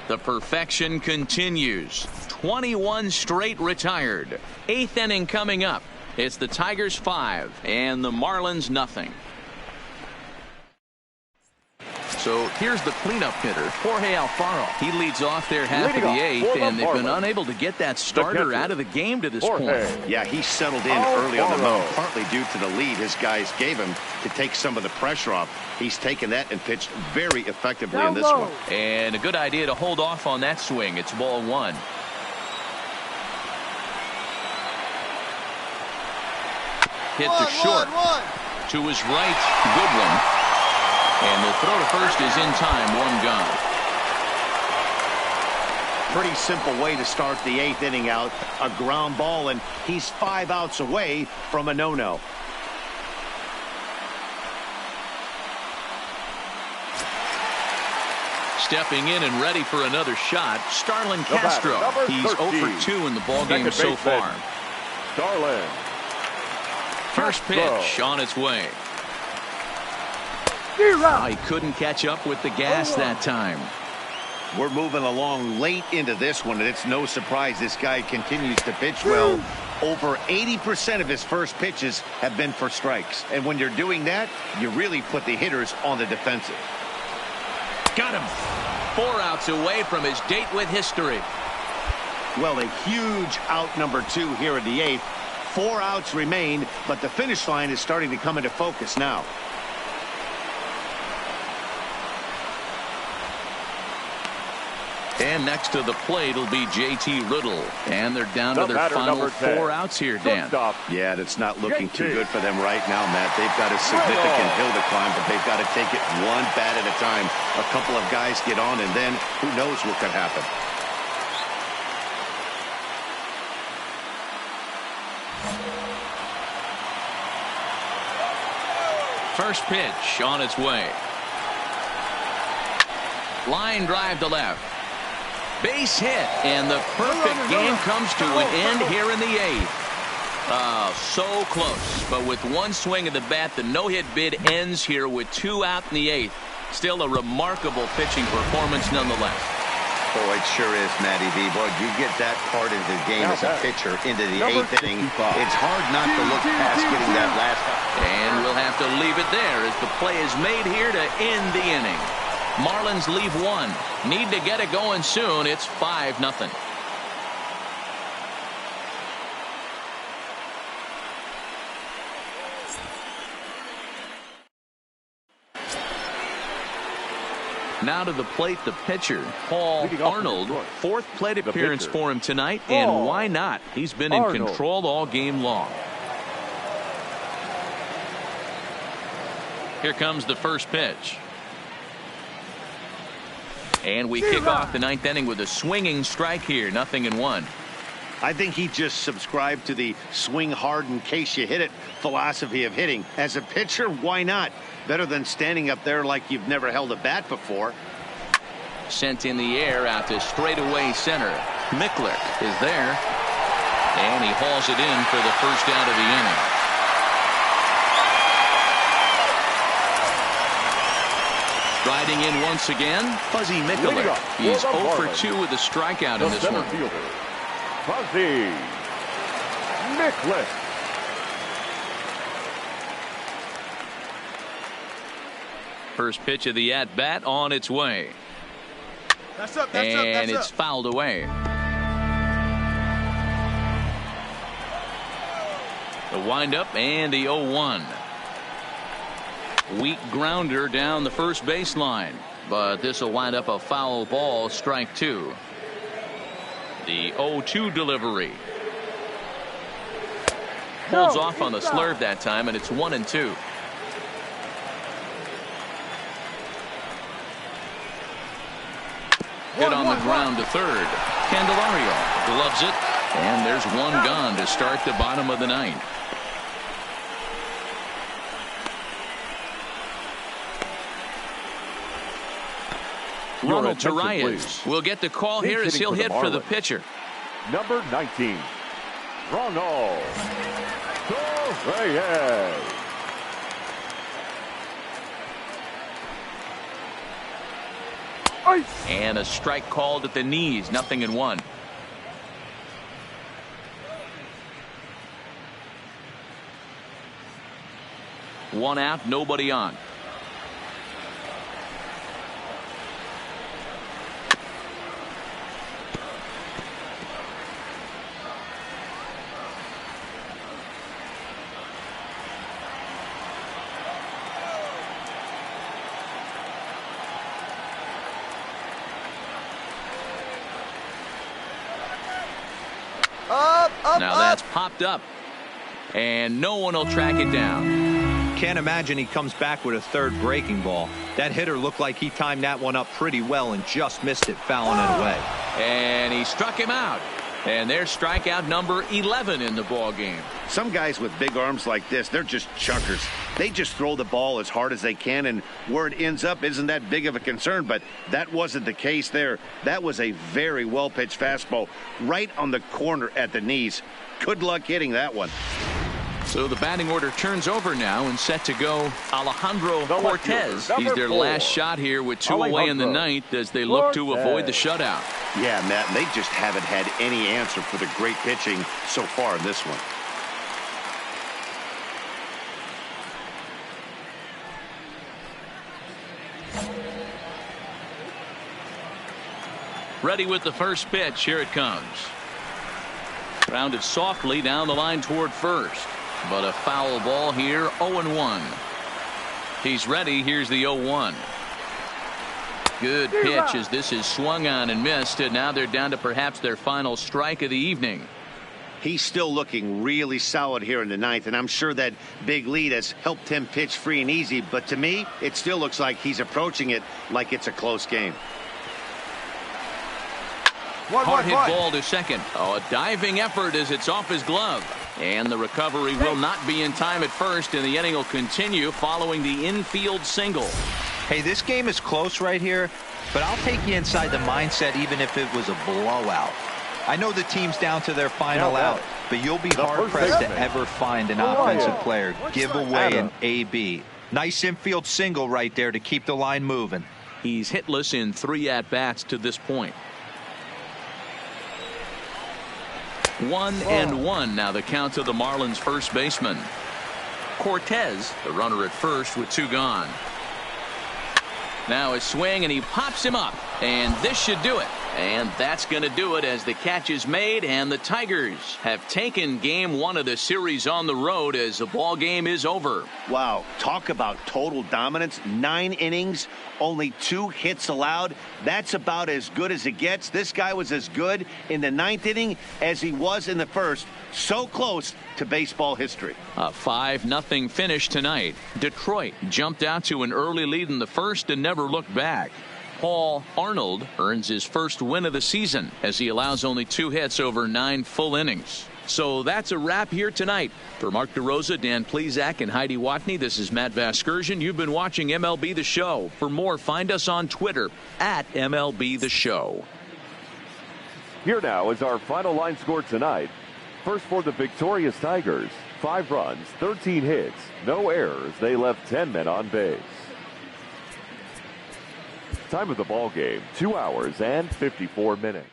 The perfection continues. 21 straight retired. 8th inning coming up. It's the Tigers 5 and the Marlins nothing. So here's the cleanup hitter, Jorge Alfaro. He leads off their half of the 8th, and they've been unable to get that starter out of the game to this point. Yeah, he settled in early on the mound, partly due to the lead his guys gave him to take some of the pressure off. He's taken that and pitched very effectively in this one. And a good idea to hold off on that swing. It's ball 1. Hit to short. To his right, Goodwin. And the throw to first is in time. 1 gone. Pretty simple way to start the 8th inning out. A ground ball, and he's 5 outs away from a no-no. Stepping in and ready for another shot, Starlin The batter, Castro. number He's 0 13. for 2 in the ballgame so baseman, far. Starlin. First pitch on its way. He couldn't catch up with the gas that time. We're moving along late into this one, and it's no surprise this guy continues to pitch well. Over 80% of his first pitches have been for strikes. And when you're doing that, you really put the hitters on the defensive. Got him. 4 outs away from his date with history. Well, a huge out number 2 here in the 8th. 4 outs remain, but the finish line is starting to come into focus now. And next to the plate will be J.T. Riddle. And they're down to their final 4 outs here, Dan. Yeah, that's not looking too good for them right now, Matt. They've got a significant hill to climb, but they've got to take it one bat at a time. A couple of guys get on, and then who knows what could happen. First pitch on its way. Line drive to left. Base hit, and the perfect game comes to an end here in the 8th. So close, but with one swing of the bat, the no-hit bid ends here with 2 out in the 8th. Still a remarkable pitching performance nonetheless. Oh, it sure is, Matty V. Boy, you get that part of the game as a pitcher into the 8th inning. It's hard not to look past getting that last out. And we'll have to leave it there as the play is made here to end the inning. Marlins leave 1. Need to get it going soon. It's 5-0. Now to the plate, the pitcher, Paul Leading off Arnold. Detroit, Fourth plate the appearance pitcher, for him tonight, Paul and why not? He's been in Arnold. control all game long. Here comes the first pitch. And we kick off the ninth inning with a swinging strike here. 0-1. I think he just subscribed to the swing hard in case you hit it philosophy of hitting. As a pitcher, why not? Better than standing up there like you've never held a bat before. Sent in the air out to straightaway center. Mickler is there. And he hauls it in for the first out of the inning. Striding in once again, Fuzzy Mickler. He's 0 for 2 with a strikeout in this one. Fielder, Fuzzy Mickler. First pitch of the at-bat on its way. And it's fouled away. The windup and the 0-1. Weak grounder down the first baseline, but this will wind up a foul ball, strike 2. The 0-2 delivery. Holds off on the slurve that time, and it's 1-2. Hit on the ground to third. Candelario gloves it, and there's one gone to start the bottom of the ninth. Ronald Torreyes will get the call here as he'll hit for the pitcher. Number 19, Ronald Torreyes. And a strike called at the knees. 0-1. One out, nobody on. Now that's popped up, and no one will track it down. Can't imagine he comes back with a third breaking ball. That hitter looked like he timed that one up pretty well and just missed it, fouling it away. And he struck him out. And there's strikeout number 11 in the ball game. Some guys with big arms like this, they're just chuckers. They just throw the ball as hard as they can, and where it ends up isn't that big of a concern, but that wasn't the case there. That was a very well-pitched fastball right on the corner at the knees. Good luck hitting that one. So the batting order turns over now and set to go Alejandro The left Cortez. fielder, He's their number 4. last shot here with 2 away in the Alejandro ninth as they look to Cortez. avoid the shutout. Yeah, Matt, they just haven't had any answer for the great pitching so far in this one. Ready with the first pitch. Here it comes. Grounded softly down the line toward first. But a foul ball here. 0-1. He's ready. Here's the 0-1. Good pitch as this is swung on and missed. And now they're down to perhaps their final strike of the evening. He's still looking really solid here in the ninth, and I'm sure that big lead has helped him pitch free and easy. But to me, it still looks like he's approaching it like it's a close game. Hard hit ball to second. Oh, a diving effort as it's off his glove. And the recovery will not be in time at first, and the inning will continue following the infield single. Hey, this game is close right here, but I'll take you inside the mindset even if it was a blowout. I know the team's down to their final out, but you'll be hard-pressed to ever find an offensive player give away an AB. Nice infield single right there to keep the line moving. He's hitless in 3 at-bats to this point. 1-1 now the count to the Marlins first baseman. Cortez, the runner at first with 2 gone. Now a swing, and he pops him up, and this should do it And that's going to do it as the catch is made, and the Tigers have taken game one of the series on the road as the ball game is over. Wow, talk about total dominance. 9 innings, only 2 hits allowed. That's about as good as it gets. This guy was as good in the 9th inning as he was in the first. So close to baseball history. A 5-0 finish tonight. Detroit jumped out to an early lead in the first and never looked back. Paul Arnold earns his first win of the season as he allows only 2 hits over 9 full innings. So that's a wrap here tonight. For Mark DeRosa, Dan Plesac, and Heidi Watney, this is Matt Vasgersian. You've been watching MLB The Show. For more, find us on Twitter at MLB The Show. Here now is our final line score tonight. First for the victorious Tigers, 5 runs, 13 hits, no errors. They left 10 men on base. Time of the ball game, 2 hours and 54 minutes.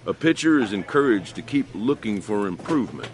A pitcher is encouraged to keep looking for improvement.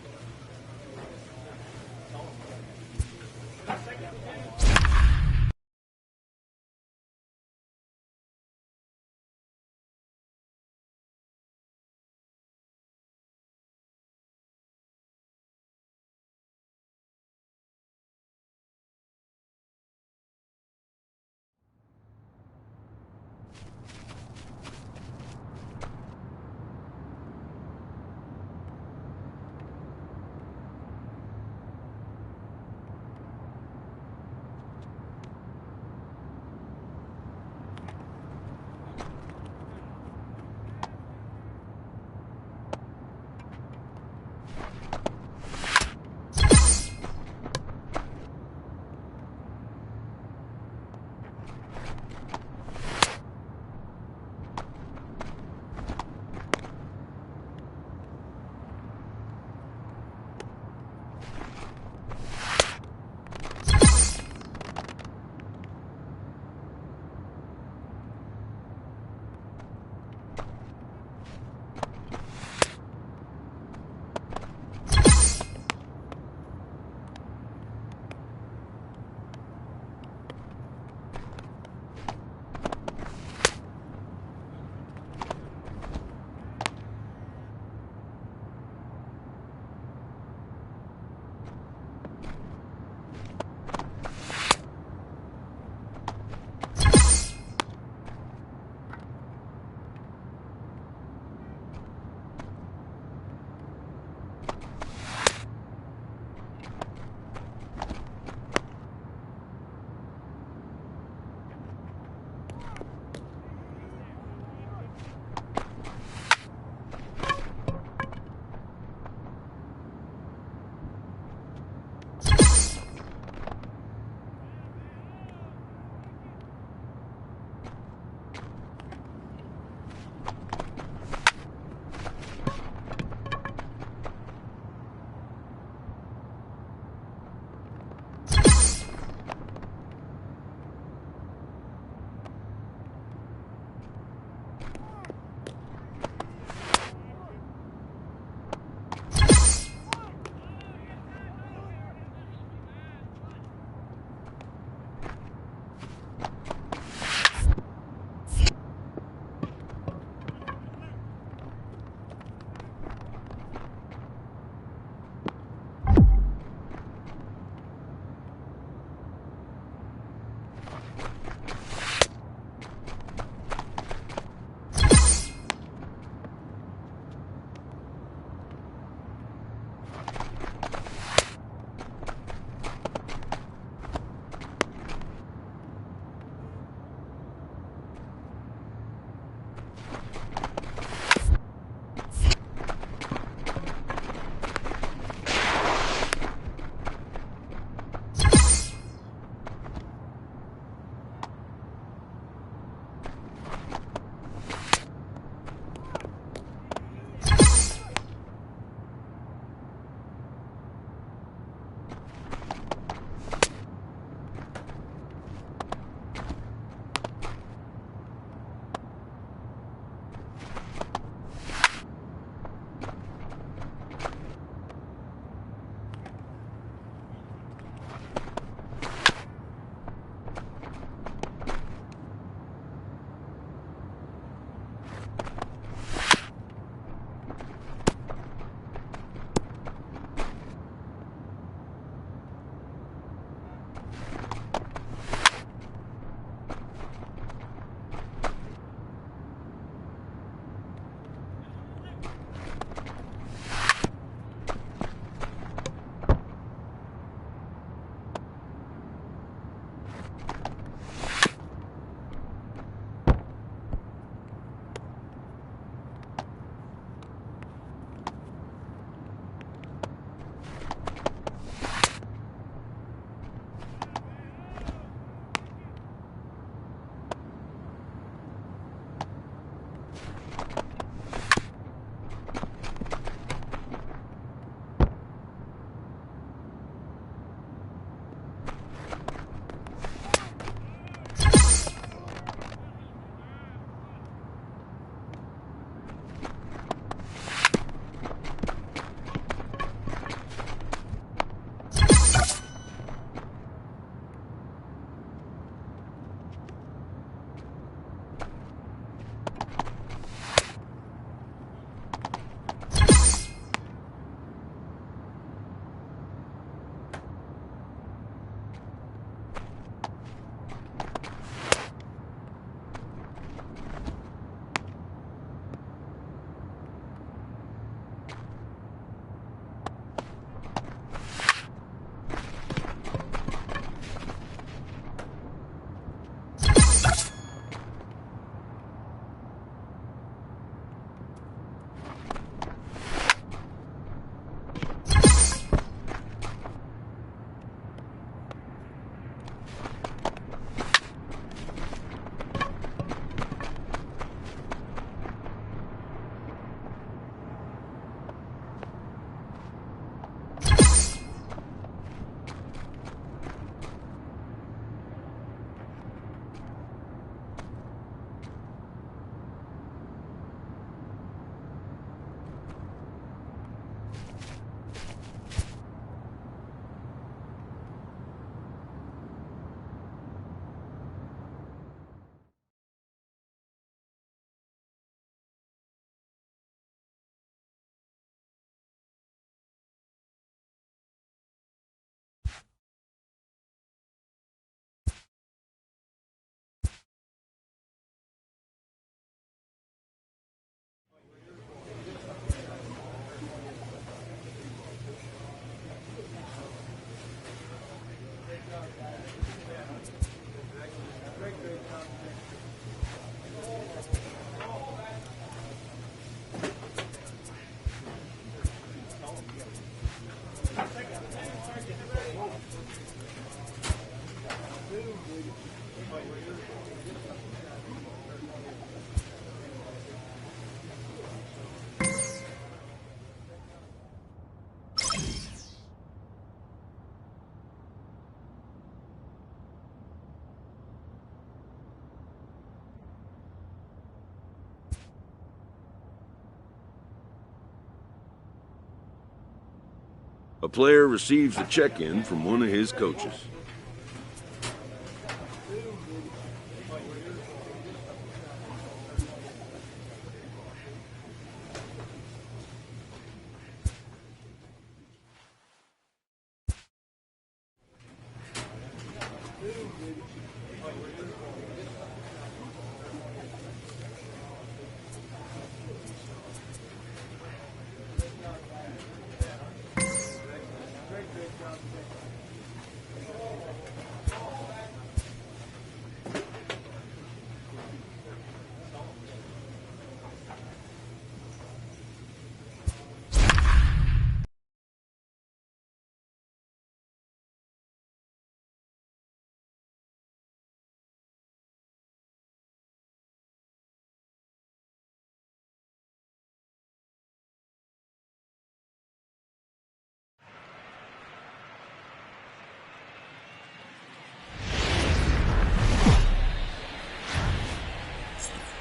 A player receives a check-in from one of his coaches.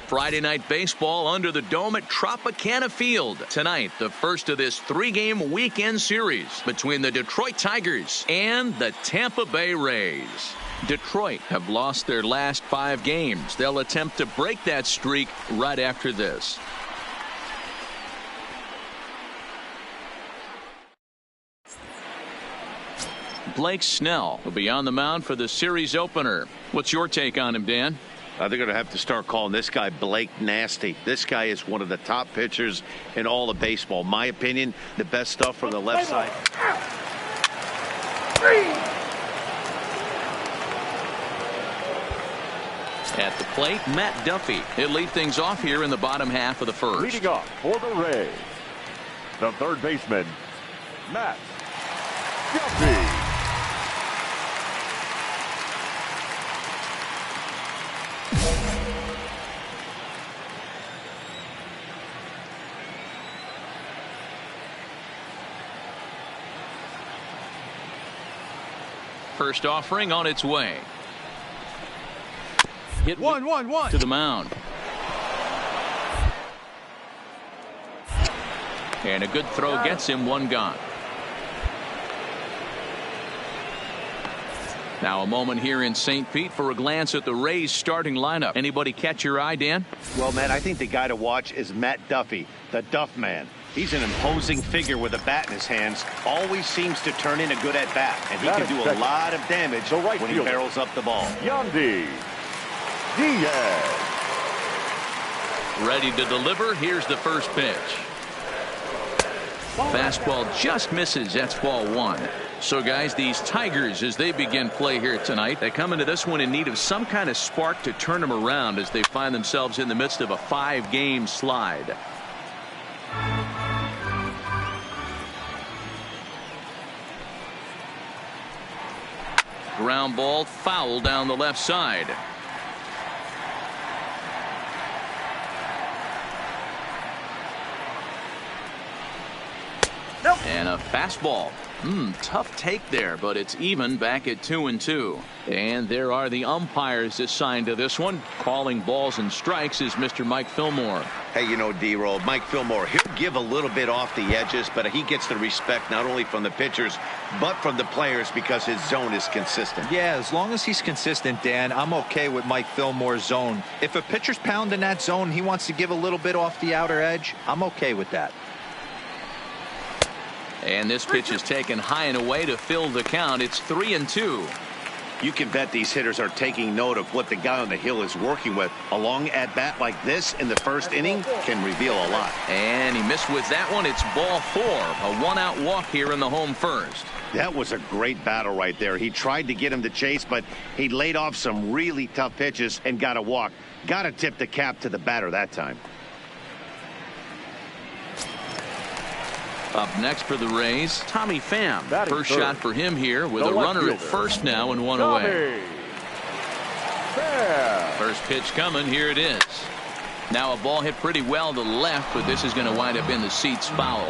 Friday night baseball under the dome at Tropicana Field. Tonight, the first of this three-game weekend series between the Detroit Tigers and the Tampa Bay Rays. Detroit have lost their last 5 games. They'll attempt to break that streak right after this. Blake Snell will be on the mound for the series opener. What's your take on him, Dan? They're going to have to start calling this guy Blake Nasty. This guy is one of the top pitchers in all of baseball. My opinion, the best stuff from the left side. At the plate, Matt Duffy. He'll lead things off here in the bottom half of the first. Leading off for the Rays, the third baseman, Matt Duffy. First offering on its way. Hit 1-1-1 to the mound. And a good throw gets him one gone. Now a moment here in St. Pete for a glance at the Rays starting lineup. Anybody catch your eye, Dan? Well, man, I think the guy to watch is Matt Duffy, the Duff Man. He's an imposing figure with a bat in his hands. Always seems to turn in a good at-bat. And he can do a lot of damage when he barrels up the ball. Yandy Diaz. Ready to deliver. Here's the first pitch. Fastball just misses. That's ball 1. So, guys, these Tigers, as they begin play here tonight, they come into this one in need of some kind of spark to turn them around as they find themselves in the midst of a 5-game slide. Ground ball foul down the left side. Nope. And a fastball. Tough take there, but it's even back at 2-2. And there are the umpires assigned to this one. Calling balls and strikes is Mr. Mike Fillmore. Hey, you know, D-Roll, Mike Fillmore, he'll give a little bit off the edges, but he gets the respect not only from the pitchers, but from the players because his zone is consistent. Yeah, as long as he's consistent, Dan, I'm okay with Mike Fillmore's zone. If a pitcher's pounding that zone, he wants to give a little bit off the outer edge, I'm okay with that. And this pitch is taken high and away to fill the count. It's 3-2. You can bet these hitters are taking note of what the guy on the hill is working with. A long at-bat like this in the first inning can reveal a lot. And he missed with that one. It's ball 4. A one-out walk here in the home first. That was a great battle right there. He tried to get him to chase, but he laid off some really tough pitches and got a walk. Got to tip the cap to the batter that time. Up next for the Rays, Tommy Pham. Batting First third. shot for him here with The a left runner at fielder, first now and one away. Pham. First pitch coming. Here it is. Now a ball hit pretty well to the left, but this is going to wind up in the seats foul.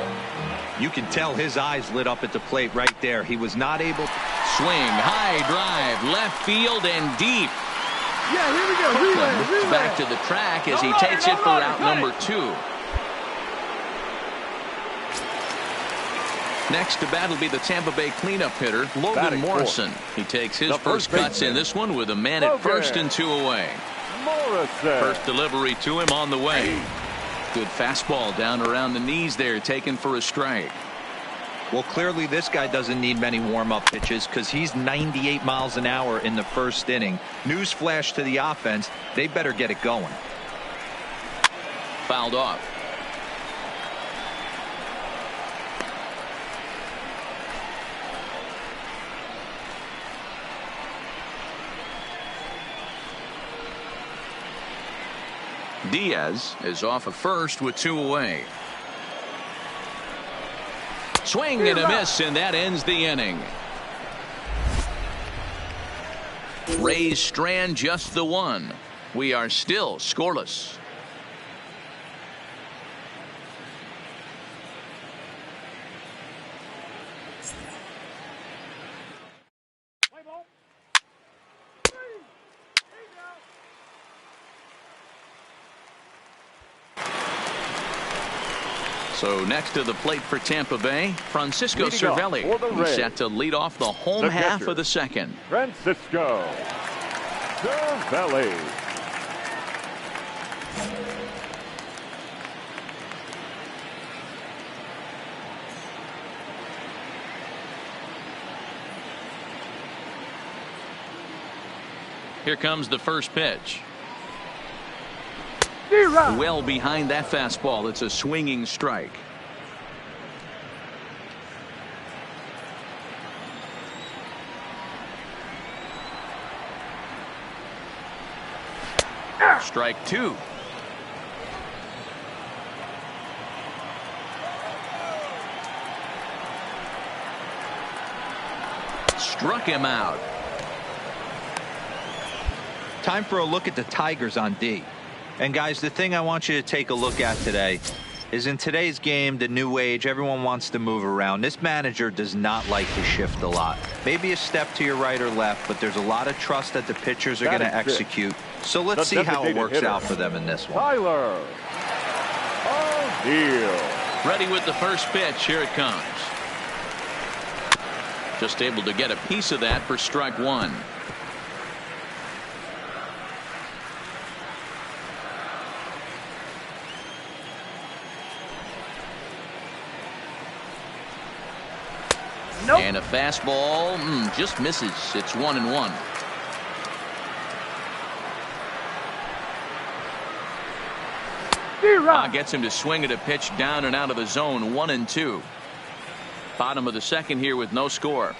You can tell his eyes lit up at the plate right there. He was not able to swing, high drive, left field and deep. Yeah, here we go. Relay. Back to the track as he takes it for out number 2. Next to bat will be the Tampa Bay cleanup hitter, Logan Morrison. He takes his first cuts in this one with a man at first and 2 away. First delivery to him on the way. Good fastball down around the knees there, taken for a strike. Well, clearly this guy doesn't need many warm-up pitches because he's 98 miles an hour in the first inning. Newsflash to the offense, they better get it going. Fouled off. Diaz is off of first with 2 away. Swing and a miss, and that ends the inning. Rays strand just the 1. We are still scoreless. So next to the plate for Tampa Bay, Francisco Cervelli. He's set to lead off the home half of the second. Francisco Cervelli. Here comes the first pitch. Well behind that fastball. It's a swinging strike. Strike 2. Struck him out. Time for a look at the Tigers on D. And guys, the thing I want you to take a look at today is in today's game, the new age, everyone wants to move around. This manager does not like to shift a lot. Maybe a step to your right or left, but there's a lot of trust that the pitchers are going to execute. So let's see how it works out for them in this one. Tyler O'Neill. Ready with the first pitch. Here it comes. Just able to get a piece of that for strike 1. And a fastball just misses. It's 1-1. Gets him to swing at a pitch down and out of the zone. 1-2. Bottom of the second here with no score.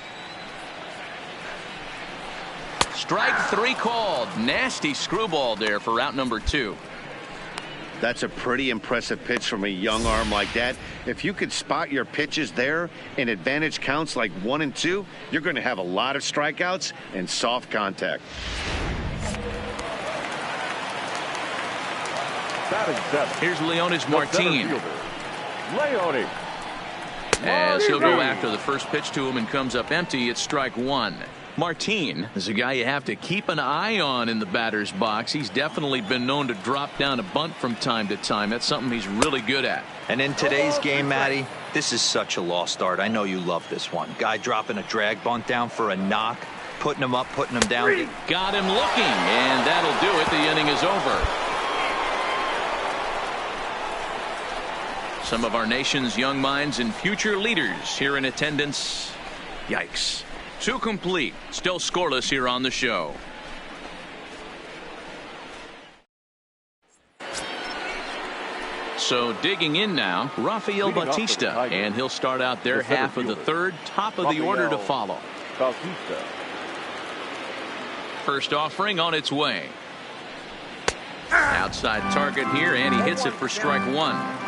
Strike 3 called. Nasty screwball there for out number 2. That's a pretty impressive pitch from a young arm like that. If you could spot your pitches there in advantage counts like 1 and 2, you're going to have a lot of strikeouts and soft contact. Here's Leonis Martin. Leone. As he'll go after the first pitch to him and comes up empty. It's strike 1. Martin is a guy you have to keep an eye on in the batter's box. He's definitely been known to drop down a bunt from time to time. That's something he's really good at. And in today's game, Matty, this is such a lost art. I know you love this one. Guy dropping a drag bunt down for a knock, putting him up, putting him down. Got him looking, and that'll do it. The inning is over. Some of our nation's young minds and future leaders here in attendance. Yikes. 2 complete. Still scoreless here on the show. So digging in now, Rafael Bautista, and he'll start out their half of the third, top of the order to follow. Bautista. First offering on its way. Outside target here, and he hits it for strike 1.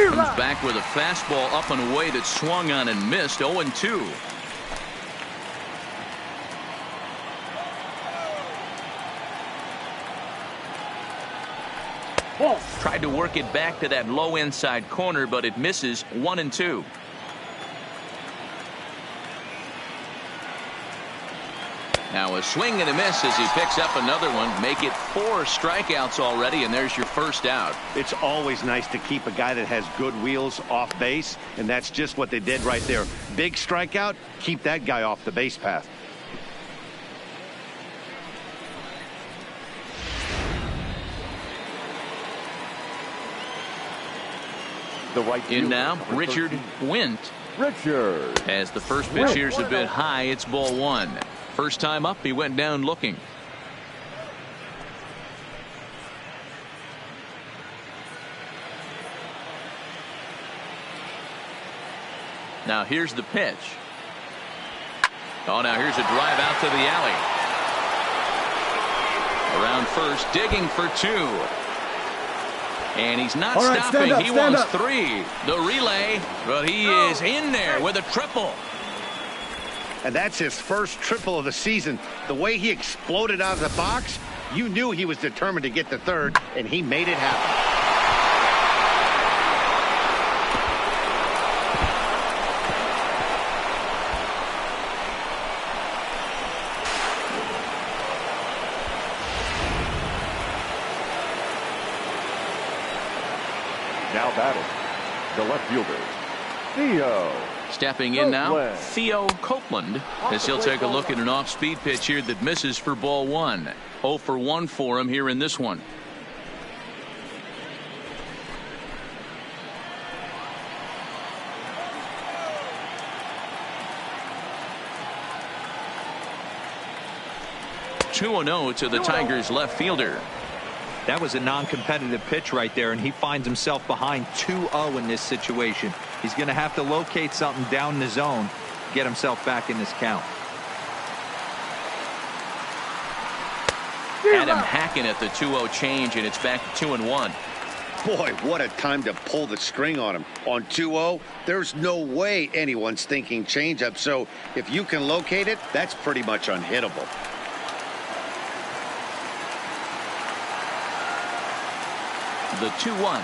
Comes back with a fastball up and away that swung on and missed. 0-2. Tried to work it back to that low inside corner, but it misses. 1-2. Now a swing and a miss as he picks up another one. Make it 4 strikeouts already, and there's your first out. It's always nice to keep a guy that has good wheels off base, and that's just what they did right there. Big strikeout, keep that guy off the base path. The right In fielder, now, number Richard 13. Wint. Richard. As the first pitch here's a bit high, it's ball 1. First time up, he went down looking. Now here's the pitch. Oh, now here's a drive out to the alley. Around first, digging for 2. And he's not stopping. He wants 3. The relay, but he is in there with a triple. And that's his first triple of the season. The way he exploded out of the box, you knew he was determined to get to third, and he made it happen. Now batting, the left fielder, Theo. Stepping in now, Copeland. Theo Copeland, as he'll take a look at an off-speed pitch here that misses for ball 1. 0 for 1 for him here in this one. Two 2-0 to the Tigers left fielder. That was a non-competitive pitch right there, and he finds himself behind 2-0 in this situation. He's going to have to locate something down the zone, get himself back in this count. Adam Hacken at the 2-0 change, and it's back to 2-1. Boy, what a time to pull the string on him. On 2-0, there's no way anyone's thinking changeup, so if you can locate it, that's pretty much unhittable. The 2-1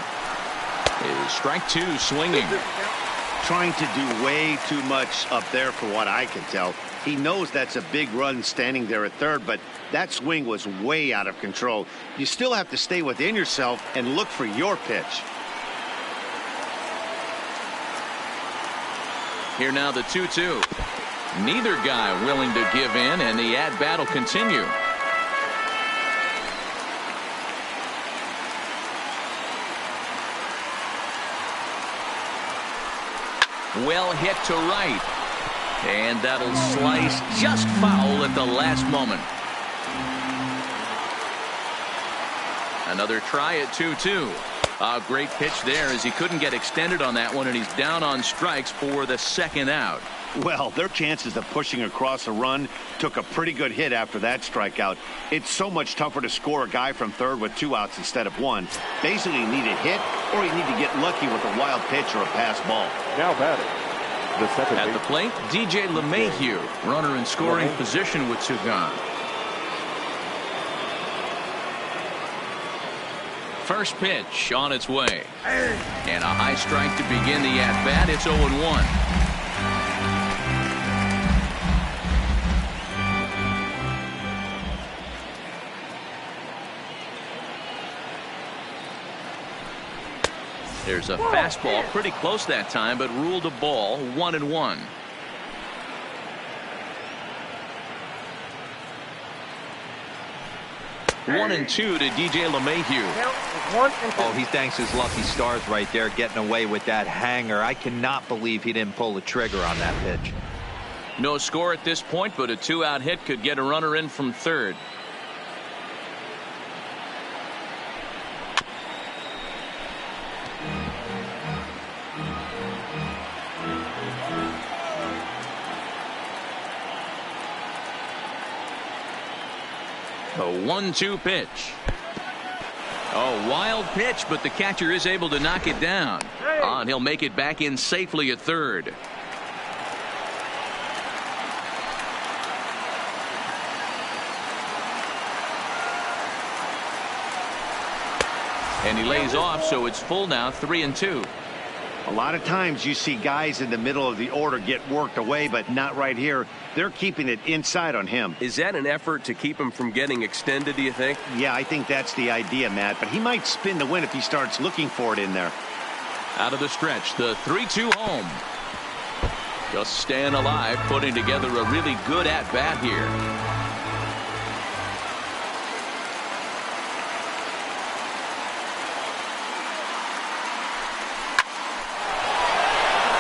is strike 2 swinging. Trying to do way too much up there for what I can tell. He knows that's a big run standing there at third, but that swing was way out of control. You still have to stay within yourself and look for your pitch. Here now the 2-2. Neither guy willing to give in, and the at-bat will continue. Well hit to right. And that'll slice just foul at the last moment. Another try at 2-2. A great pitch there as he couldn't get extended on that one, and he's down on strikes for the second out. Well, their chances of pushing across a run took a pretty good hit after that strikeout. It's so much tougher to score a guy from third with 2 outs instead of 1. Basically, you need a hit or you need to get lucky with a wild pitch or a pass ball. Now batting, the second At the plate, DJ LeMahieu, runner in scoring position with 2 gone. First pitch on its way. And a high strike to begin the at-bat. It's 0-1. There's a fastball pretty close that time, but ruled a ball. 1-1. One and 2 to DJ LeMahieu. Oh, he thanks his lucky stars right there, getting away with that hanger. I cannot believe he didn't pull the trigger on that pitch. No score at this point, but a 2-out hit could get a runner in from third. A 1-2 pitch. Oh, wild pitch, but the catcher is able to knock it down. And he'll make it back in safely at third. And he lays off, so it's full now, 3-2. A lot of times you see guys in the middle of the order get worked away, but not right here. They're keeping it inside on him. Is that an effort to keep him from getting extended, do you think? Yeah, I think that's the idea, Matt. But he might spin the win if he starts looking for it in there. Out of the stretch, the 3-2 home. Just staying alive, putting together a really good at-bat here.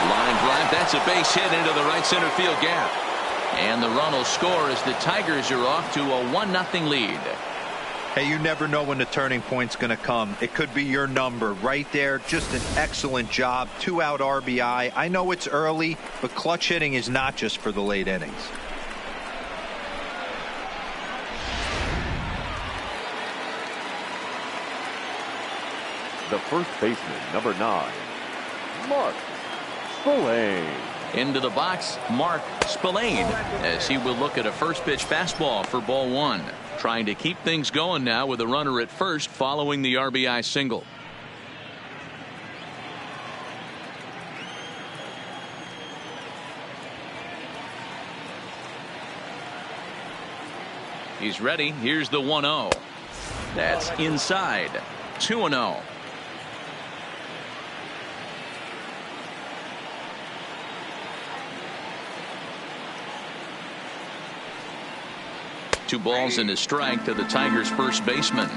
Line drive, that's a base hit into the right center field gap. And the run will score as the Tigers are off to a 1-0 lead. Hey, you never know when the turning point's going to come. It could be your number right there. Just an excellent job. 2-out RBI. I know it's early, but clutch hitting is not just for the late innings. The first baseman, number 9, Mark Spillane. Into the box, Mark Spillane, as he will look at a first pitch fastball for ball 1. Trying to keep things going now with a runner at first following the RBI single. He's ready. Here's the 1-0. That's inside. 2-0. Two balls and a strike to the Tigers' first baseman.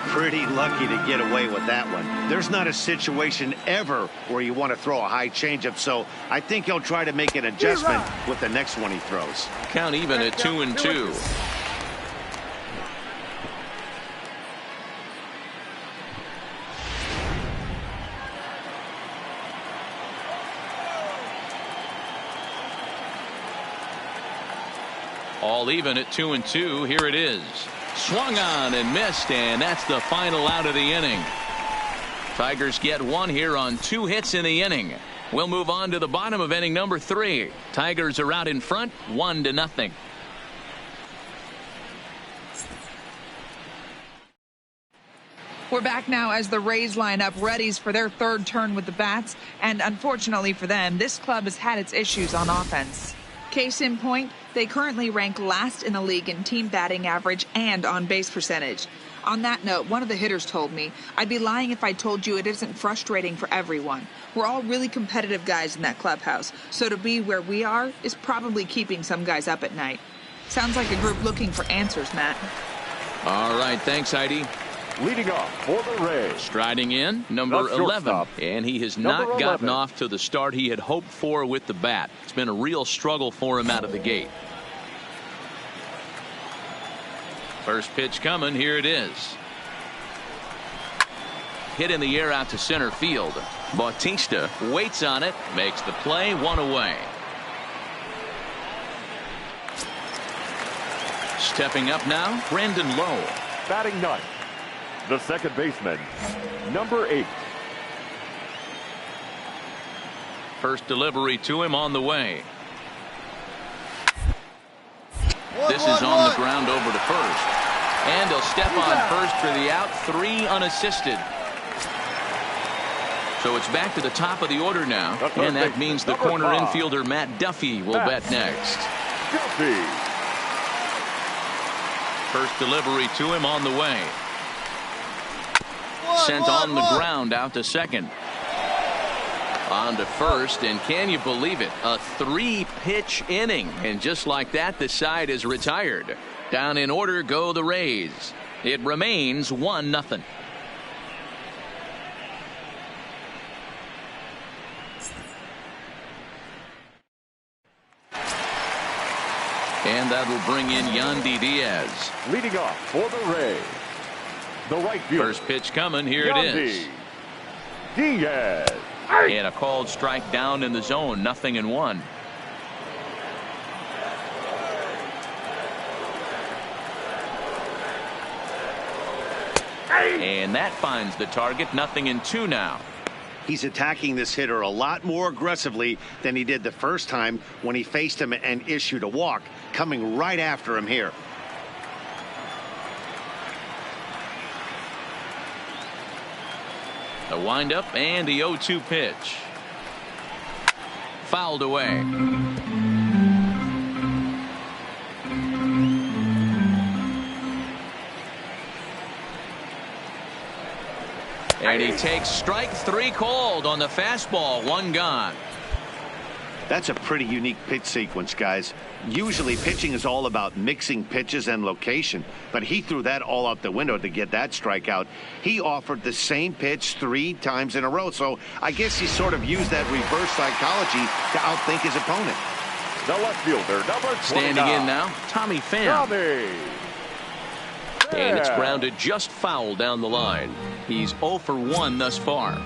Pretty lucky to get away with that one. There's not a situation ever where you want to throw a high changeup, so I think he'll try to make an adjustment with the next one he throws. Count even at 2-2. All even at 2-2. Here it is. Swung on and missed, and that's the final out of the inning. Tigers get one here on 2 hits in the inning. We'll move on to the bottom of inning number 3. Tigers are out in front, 1-0. We're back now as the Rays line up readies for their third turn with the bats, and unfortunately for them, this club has had its issues on offense. Case in point, they currently rank last in the league in team batting average and on base percentage. On that note, one of the hitters told me, "I'd be lying if I told you it isn't frustrating for everyone. We're all really competitive guys in that clubhouse, so to be where we are is probably keeping some guys up at night." Sounds like a group looking for answers, Matt. All right, thanks, Heidi. Leading off for the Rays. Striding in, number 11. And he has not gotten off to the start he had hoped for with the bat. It's been a real struggle for him out of the gate. First pitch coming. Here it is. Hit in the air out to center field. Bautista waits on it, makes the play, 1 away. Stepping up now, Brandon Lowe. Batting ninth, the second baseman, number 8. First delivery to him on the way. This is on the ground over to first. And he'll step on first for the out, 3 unassisted. So it's back to the top of the order now. And that means the corner infielder Matt Duffy will bat next. Duffy. First delivery to him on the way. Sent on the ground out to second. On to first, and can you believe it? A 3-pitch inning. And just like that, the side is retired. Down in order go the Rays. It remains 1-0. And that'll bring in Yandy Diaz. Leading off for the Rays, the right fielder. First pitch coming. Here Yandy it is. Diaz. And a called strike down in the zone. 0-1. And that finds the target. 0-2 now. He's attacking this hitter a lot more aggressively than he did the first time when he faced him and issued a walk, coming right after him here. The windup and the 0-2 pitch. Fouled away. And he takes strike 3 called on the fastball. 1 gone. That's a pretty unique pitch sequence, guys. Usually pitching is all about mixing pitches and location, but he threw that all out the window to get that strikeout. He offered the same pitch 3 times in a row, so I guess he sort of used that reverse psychology to outthink his opponent. The left fielder, number 29. Standing in now, Tommy Pham. And it's grounded just foul down the line. He's 0 for 1 thus far.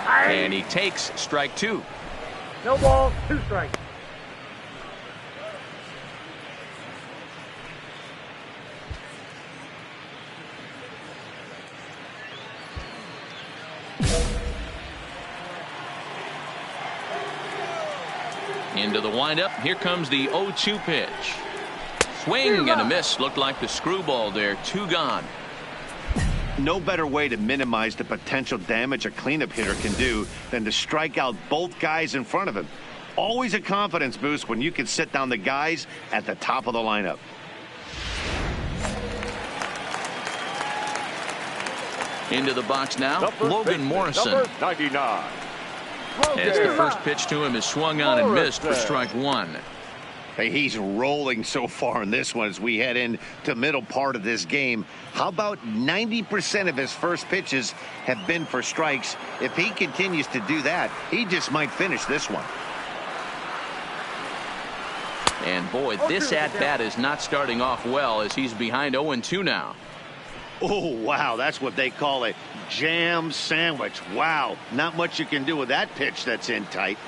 And he takes strike 2. No ball, 2 strikes. Into the windup. Here comes the 0-2 pitch. Swing and a miss. Looked like the screwball there. 2 gone. No better way to minimize the potential damage a cleanup hitter can do than to strike out both guys in front of him. Always a confidence boost when you can sit down the guys at the top of the lineup. Into the box now, Logan Morrison. Number 99. As the first pitch to him is swung on and missed for strike 1. Hey, he's rolling so far in this one as we head into the middle part of this game. How about 90% of his first pitches have been for strikes? If he continues to do that, he just might finish this one. And boy, this at-bat is not starting off well as he's behind 0-2 now. Oh, wow, that's what they call a jam sandwich. Wow, not much you can do with that pitch that's in tight.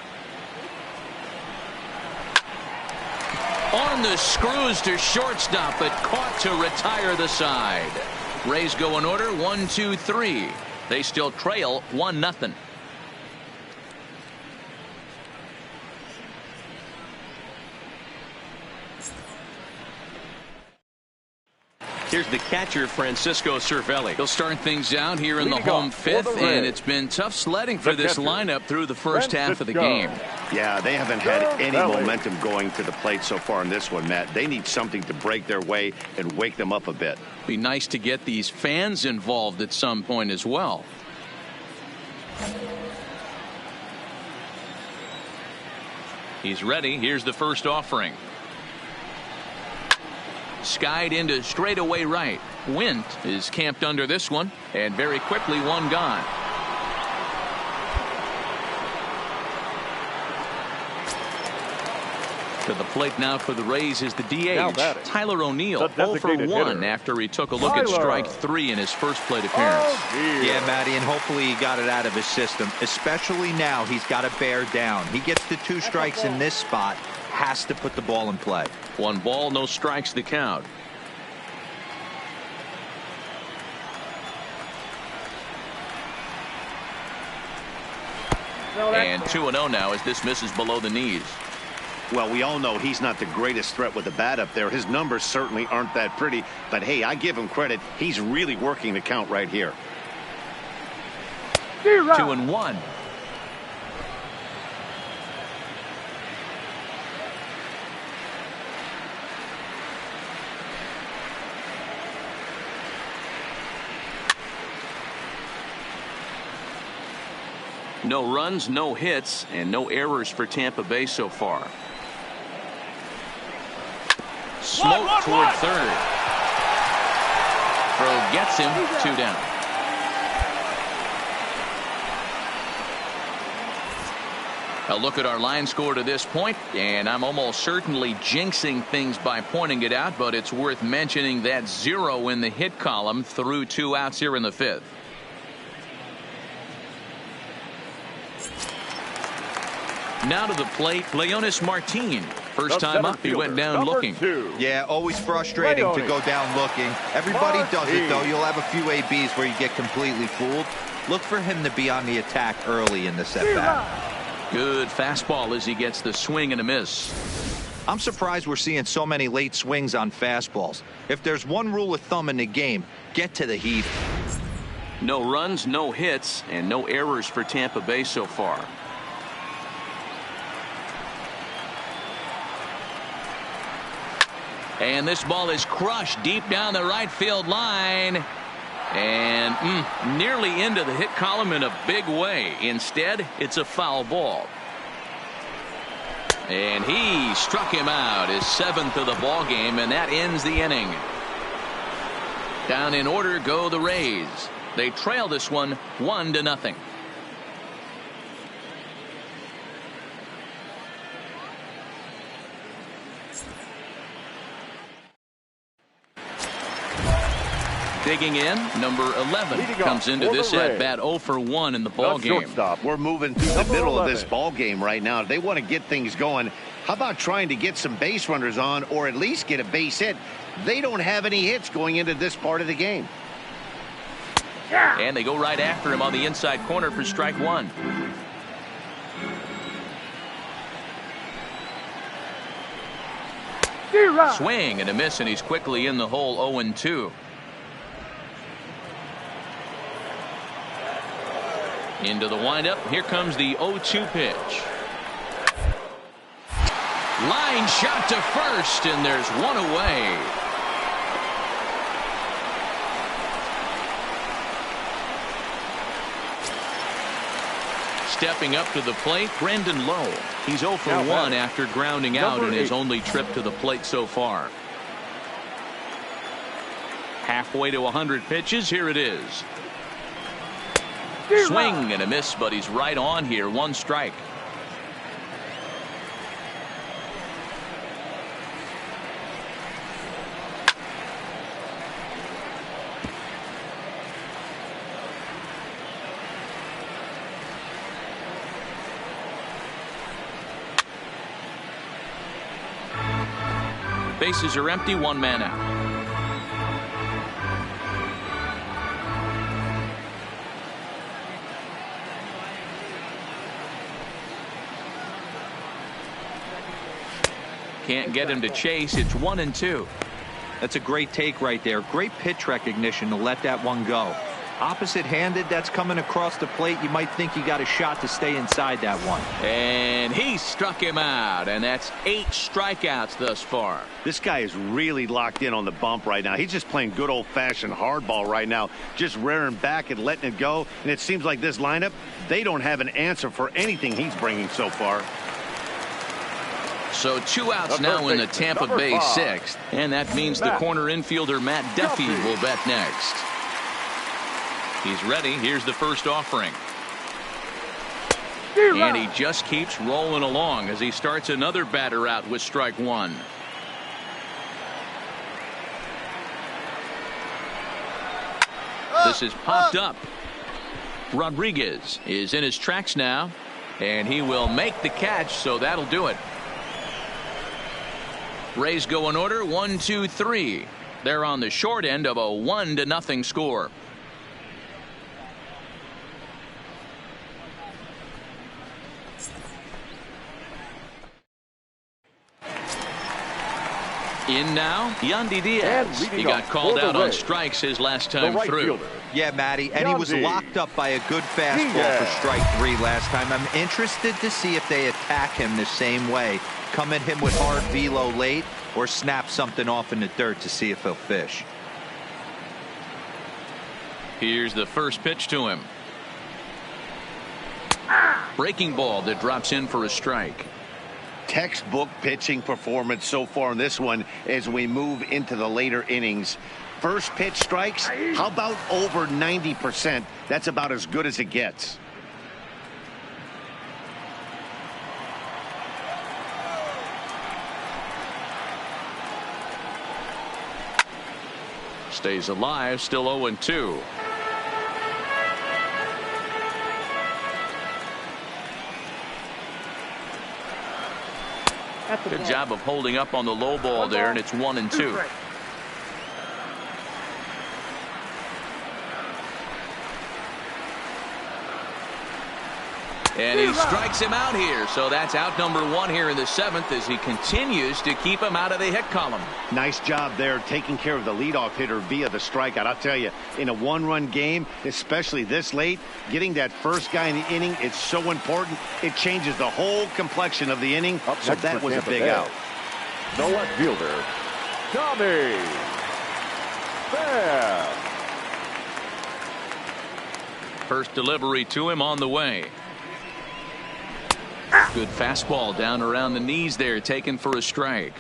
On the screws to shortstop, but caught to retire the side. Rays go in order, 1-2-3. They still trail 1-0. Here's the catcher, Francisco Cervelli. He'll start things out here in the home 5th, and it's been tough sledding for this lineup through the first half of the game. Yeah, they haven't had any momentum going to the plate so far in this one, Matt. They need something to break their way and wake them up a bit. Be nice to get these fans involved at some point as well. He's ready. Here's the first offering. Skied into straightaway right. Wint is camped under this one, and very quickly 1 gone. To the plate now for the Rays is the DH, Tyler O'Neill, 0 for 1 after he took a look at strike 3 in his first plate appearance. Yeah, Matty, and hopefully he got it out of his system, especially now he's got to bear down. He gets the 2 strikes in this spot, has to put the ball in play. 1 ball, no strikes the count. And 2-0 now as this misses below the knees. Well, we all know he's not the greatest threat with the bat up there. His numbers certainly aren't that pretty. But, hey, I give him credit. He's really working the count right here. 2-1. No runs, no hits, and no errors for Tampa Bay so far. Smoke toward third. Throw gets him, 2 down. A look at our line score to this point, and I'm almost certainly jinxing things by pointing it out, but it's worth mentioning that 0 in the hit column through 2 outs here in the 5th. Now to the plate, Leonis Martin. First time up, he went down looking. Yeah, always frustrating to go down looking. Everybody does it, though. You'll have a few ABs where you get completely fooled. Look for him to be on the attack early in the setback. Good fastball as he gets the swing and a miss. I'm surprised we're seeing so many late swings on fastballs. If there's one rule of thumb in the game, get to the heat. No runs, no hits, and no errors for Tampa Bay so far. And this ball is crushed deep down the right field line. And nearly into the hit column in a big way. Instead, it's a foul ball. And he struck him out, his 7th of the ball game, and that ends the inning. Down in order go the Rays. They trail this one 1-0. Digging in, number 11 comes into this at bat 0 for 1 in the ball game. We're moving through the middle of this ball game right now. They want to get things going. How about trying to get some base runners on, or at least get a base hit? They don't have any hits going into this part of the game. And they go right after him on the inside corner for strike 1. Swing and a miss, and he's quickly in the hole 0-2. Into the windup. Here comes the 0-2 pitch. Line shot to first, and there's one away. Stepping up to the plate, Brendan Lowe. He's 0 for 1 after grounding out in his only trip to the plate so far. Halfway to 100 pitches. Here it is. Swing and a miss, but he's right on here. 1 strike. Bases are empty, 1 man out. Can't get him to chase. It's 1-2. That's a great take right there. Great pitch recognition to let that one go. Opposite-handed, that's coming across the plate. You might think you got a shot to stay inside that one. And he struck him out, and that's 8 strikeouts thus far. This guy is really locked in on the bump right now. He's just playing good old-fashioned hardball right now, just rearing back and letting it go. And it seems like this lineup, they don't have an answer for anything he's bringing so far. So 2 outs now in the Tampa Bay 6th, and that means the corner infielder Matt Duffy will bat next. He's ready. Here's the first offering. And he just keeps rolling along as he starts another batter out with strike 1. This is popped up. Rodriguez is in his tracks now, and he will make the catch, so that'll do it. Rays go in order 1, 2, 3. They're on the short end of a 1-0 score. In now, Yandy Diaz. He got called out on strikes his last time through. Yeah, Matty, and he was locked up by a good fastball for strike 3 last time. I'm interested to see if they attack him the same way. Come at him with hard velo late, or snap something off in the dirt to see if he'll fish. Here's the first pitch to him. Breaking ball that drops in for a strike. Textbook pitching performance so far in this one as we move into the later innings. First pitch strikes, how about over 90%? That's about as good as it gets. Stays alive, still 0-2. Good job of holding up on the low ball there, and it's 1-2. And he strikes him out here. So that's out number 1 here in the 7th as he continues to keep him out of the hit column. Nice job there taking care of the leadoff hitter via the strikeout. I'll tell you, in a one-run game, especially this late, getting that first guy in the inning, it's so important. It changes the whole complexion of the inning. So that was a big out. The left fielder, Tommy Pham. First delivery to him on the way. Good fastball down around the knees there, taken for a strike.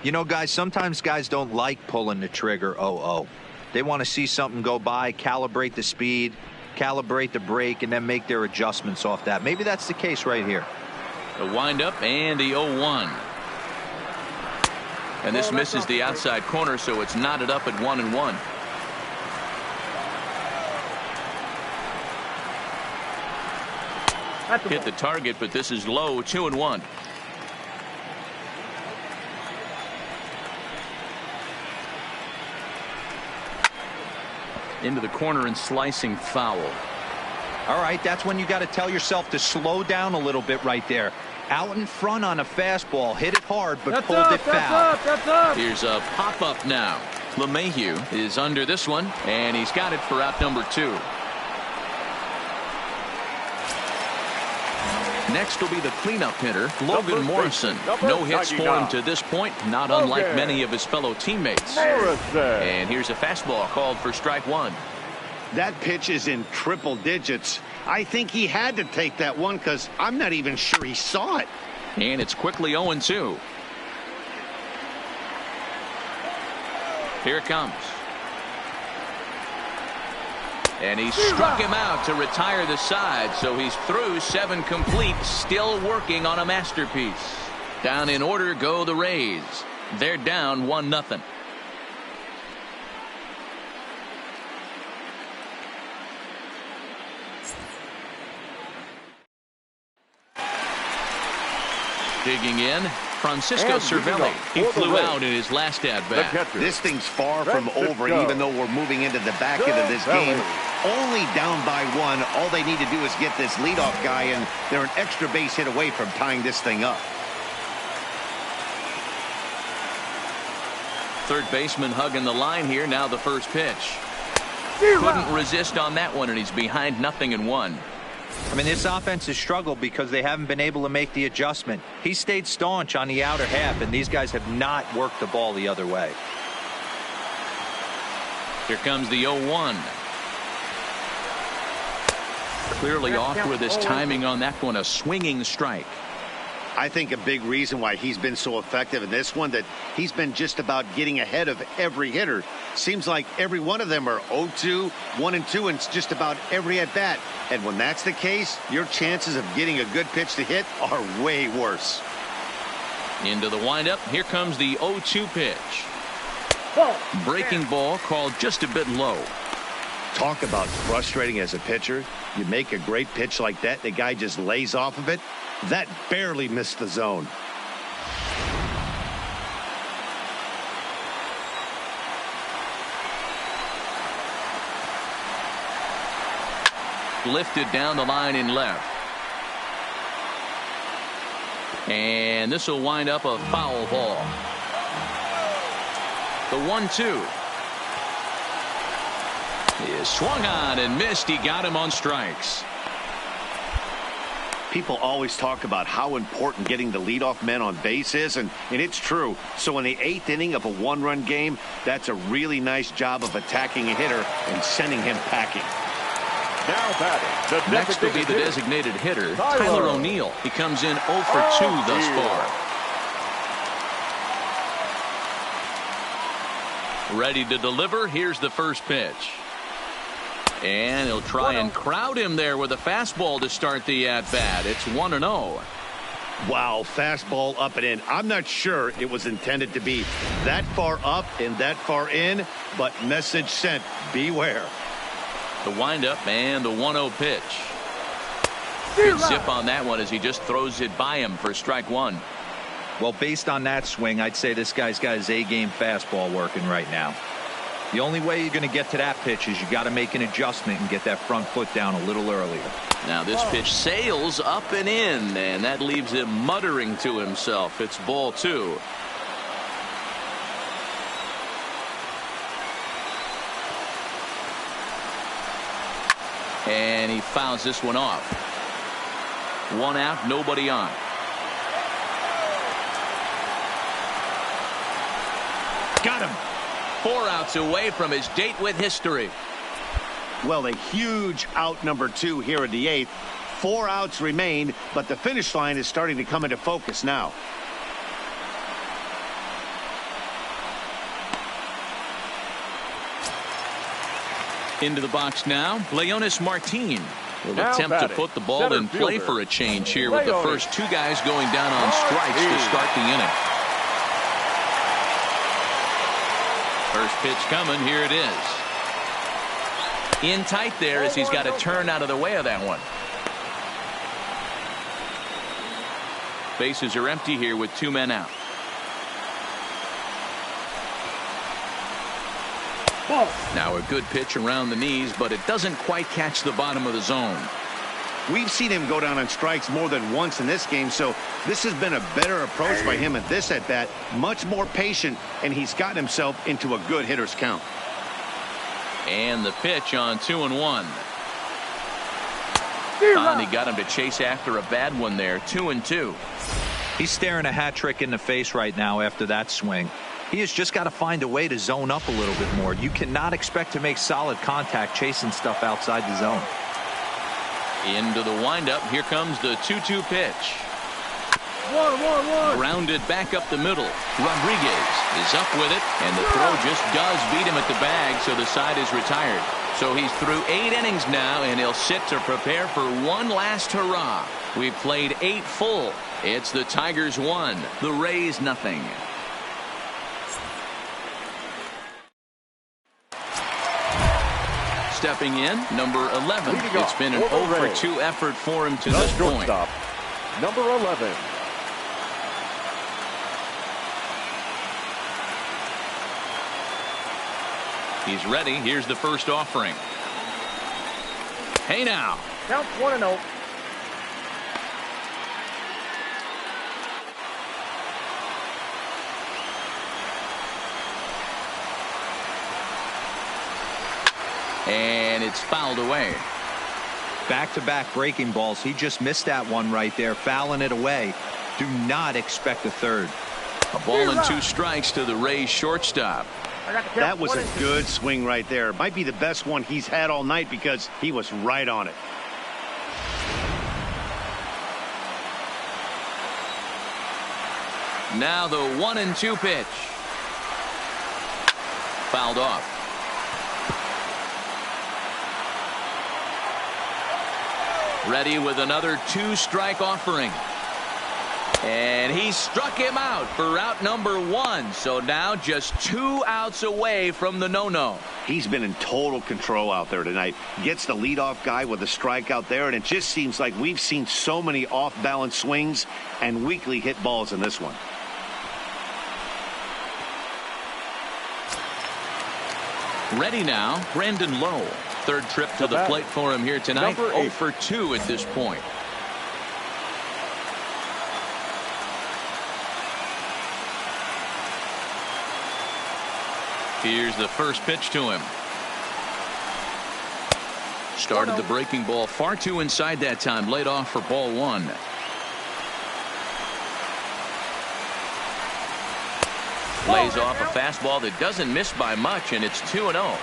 You know, guys, sometimes guys don't like pulling the trigger 0-0. They want to see something go by, calibrate the speed, calibrate the brake, and then make their adjustments off that. Maybe that's the case right here. The windup and the 0-1. And this misses the outside corner, so it's knotted up at 1-1. Hit the target, but this is low, 2-1. Into the corner and slicing foul. All right, that's when you got to tell yourself to slow down a little bit right there. Out in front on a fastball, hit it hard, but pulled it foul. Here's a pop-up now. LeMahieu is under this one, and he's got it for out number 2. Next will be the cleanup hitter, Logan Morrison. No hits for him to this point, not unlike many of his fellow teammates. And here's a fastball called for strike 1. That pitch is in triple digits. I think he had to take that one because I'm not even sure he saw it. And it's quickly 0-2. Here it comes. And he struck him out to retire the side, so he's through 7 complete, still working on a masterpiece. Down in order go the Rays. They're down 1-0. Digging in, Francisco Cervelli. He flew out in his last at-bat. This thing's far from over, even though we're moving into the back end of this game. Only down by 1. All they need to do is get this leadoff guy, and they're an extra base hit away from tying this thing up. Third baseman hugging the line here. Now the first pitch. Couldn't resist on that one, and he's behind 0-1. I mean, this offense has struggled because they haven't been able to make the adjustment. He stayed staunch on the outer half, and these guys have not worked the ball the other way. Here comes the 0-1. Clearly off with his timing on that one, a swinging strike. I think a big reason why he's been so effective in this one, that he's been just about getting ahead of every hitter. Seems like every one of them are 0-2, 1-2, and it's just about every at-bat. And when that's the case, your chances of getting a good pitch to hit are way worse. Into the windup. Here comes the 0-2 pitch. Breaking ball called just a bit low. Talk about frustrating as a pitcher. You make a great pitch like that, the guy just lays off of it. That barely missed the zone. Lifted down the line in left. And this will wind up a foul ball. The 1-2 is swung on and missed. He got him on strikes. People always talk about how important getting the leadoff man on base is, and it's true. So in the 8th inning of a one-run game, that's a really nice job of attacking a hitter and sending him packing. Now batting. Next will be the designated hitter, Tyler O'Neill. He comes in 0 for 2 thus far. Ready to deliver. Here's the first pitch. And he'll try and crowd him there with a fastball to start the at-bat. It's 1-0. Wow, fastball up and in. I'm not sure it was intended to be that far up and that far in, but message sent. Beware. The windup and the 1-0 pitch. Good zip on that one as he just throws it by him for strike 1. Well, based on that swing, I'd say this guy's got his A-game fastball working right now. The only way you're going to get to that pitch is you got to make an adjustment and get that front foot down a little earlier. Now this pitch sails up and in, and that leaves him muttering to himself. It's ball 2. And he fouls this one off. 1 out, nobody on. Got him. 4 outs away from his date with history. Well, a huge out number 2 here in the 8th. 4 outs remain, but the finish line is starting to come into focus now. Into the box now, Leonis Martin will Now attempt to batting, put the ball center in play fielder, for a change here with the Leonis. first 2 guys going down on strikes to start the inning. First pitch coming, here it is. In tight there as he's got to turn out of the way of that one. Bases are empty here with 2 men out. Now a good pitch around the knees, but it doesn't quite catch the bottom of the zone. We've seen him go down on strikes more than once in this game, so this has been a better approach by him at this at-bat. Much more patient, and he's gotten himself into a good hitter's count. And the pitch on 2-1. Finally got him to chase after a bad one there. 2-2. He's staring a hat trick in the face right now after that swing. He has just got to find a way to zone up a little bit more. You cannot expect to make solid contact chasing stuff outside the zone. Into the windup. Here comes the 2-2 pitch. 1-1-1. Grounded back up the middle. Rodriguez is up with it, and the throw just does beat him at the bag, so the side is retired. So he's through 8 innings now, and he'll sit to prepare for one last hurrah. We've played 8 full. It's the Tigers 1, the Rays nothing. Stepping in, number 11. Leading It's off been an for the Rays. 0-for-2 effort for him to The this point. shortstop, number 11. He's ready. Here's the first offering. Hey now. Count 1-0. And it's fouled away. Back-to-back breaking balls. He just missed that one right there, fouling it away. Do not expect a third. A ball and 2 strikes to the Rays shortstop. I got the count. That was 1 a and 2. good swing right there. Might be the best one he's had all night because he was right on it. Now the 1-2 pitch. Fouled off. Ready with another 2-strike offering. And he struck him out for out number 1. So now just 2 outs away from the no-no. He's been in total control out there tonight. Gets the leadoff guy with a strikeout there, and it just seems like we've seen so many off-balance swings and weakly hit balls in this one. Ready now, Brandon Lowe. Third trip to the plate for him here tonight. Number 8. 0-for-2 at this point. Here's the first pitch to him. Started the breaking ball far too inside that time. Laid off for ball 1. Lays off a fastball that doesn't miss by much, and it's 2-0.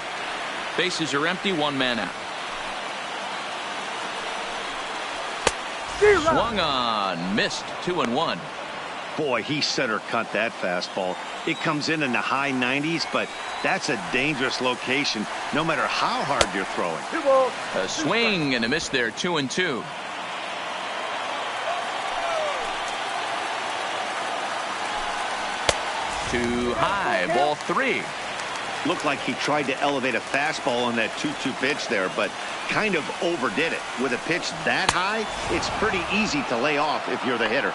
Bases are empty, 1 man out. Swung on, missed. 2-1. Boy, he center cut that fastball. It comes in the high 90s, but that's a dangerous location no matter how hard you're throwing. 2 balls. A swing and a miss there. 2-2. Too high. Ball 3. Looked like he tried to elevate a fastball on that 2-2 pitch there, but kind of overdid it. With a pitch that high, it's pretty easy to lay off if you're the hitter.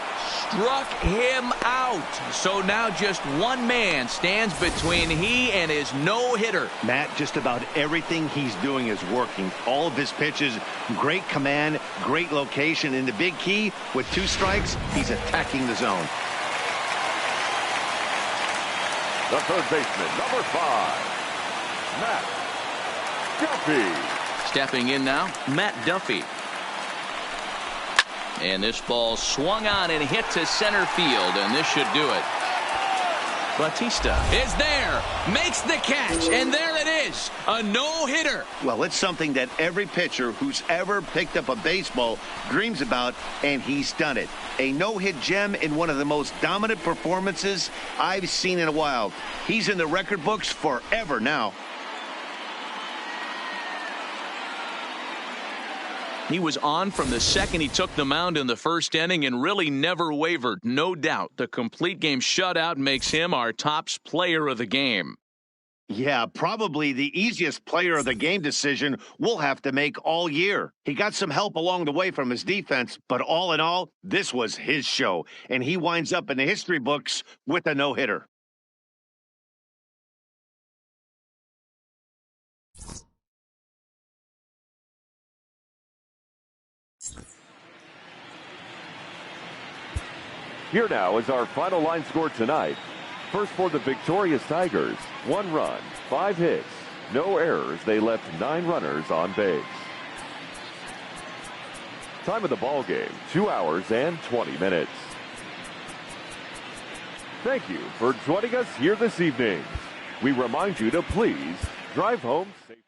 Struck him out. So now just one man stands between he and his no-hitter. Matt, just about everything he's doing is working. All of his pitches, great command, great location, and the big key, with 2 strikes, he's attacking the zone. The third baseman, number 5, Matt Duffy. Stepping in now, Matt Duffy. And this ball swung on and hit to center field, and this should do it. Batista is there, makes the catch, and there it is, a no-hitter. Well, it's something that every pitcher who's ever picked up a baseball dreams about, and he's done it. A no-hit gem in one of the most dominant performances I've seen in a while. He's in the record books forever now. He was on from the second he took the mound in the first inning and really never wavered. No doubt the complete game shutout makes him our tops player of the game. Yeah, probably the easiest player of the game decision we'll have to make all year. He got some help along the way from his defense, but all in all, this was his show, and he winds up in the history books with a no-hitter. Here now is our final line score tonight. First for the victorious Tigers, 1 run, 5 hits, no errors. They left 9 runners on base. Time of the ball game, 2 hours and 20 minutes. Thank you for joining us here this evening. We remind you to please drive home safely.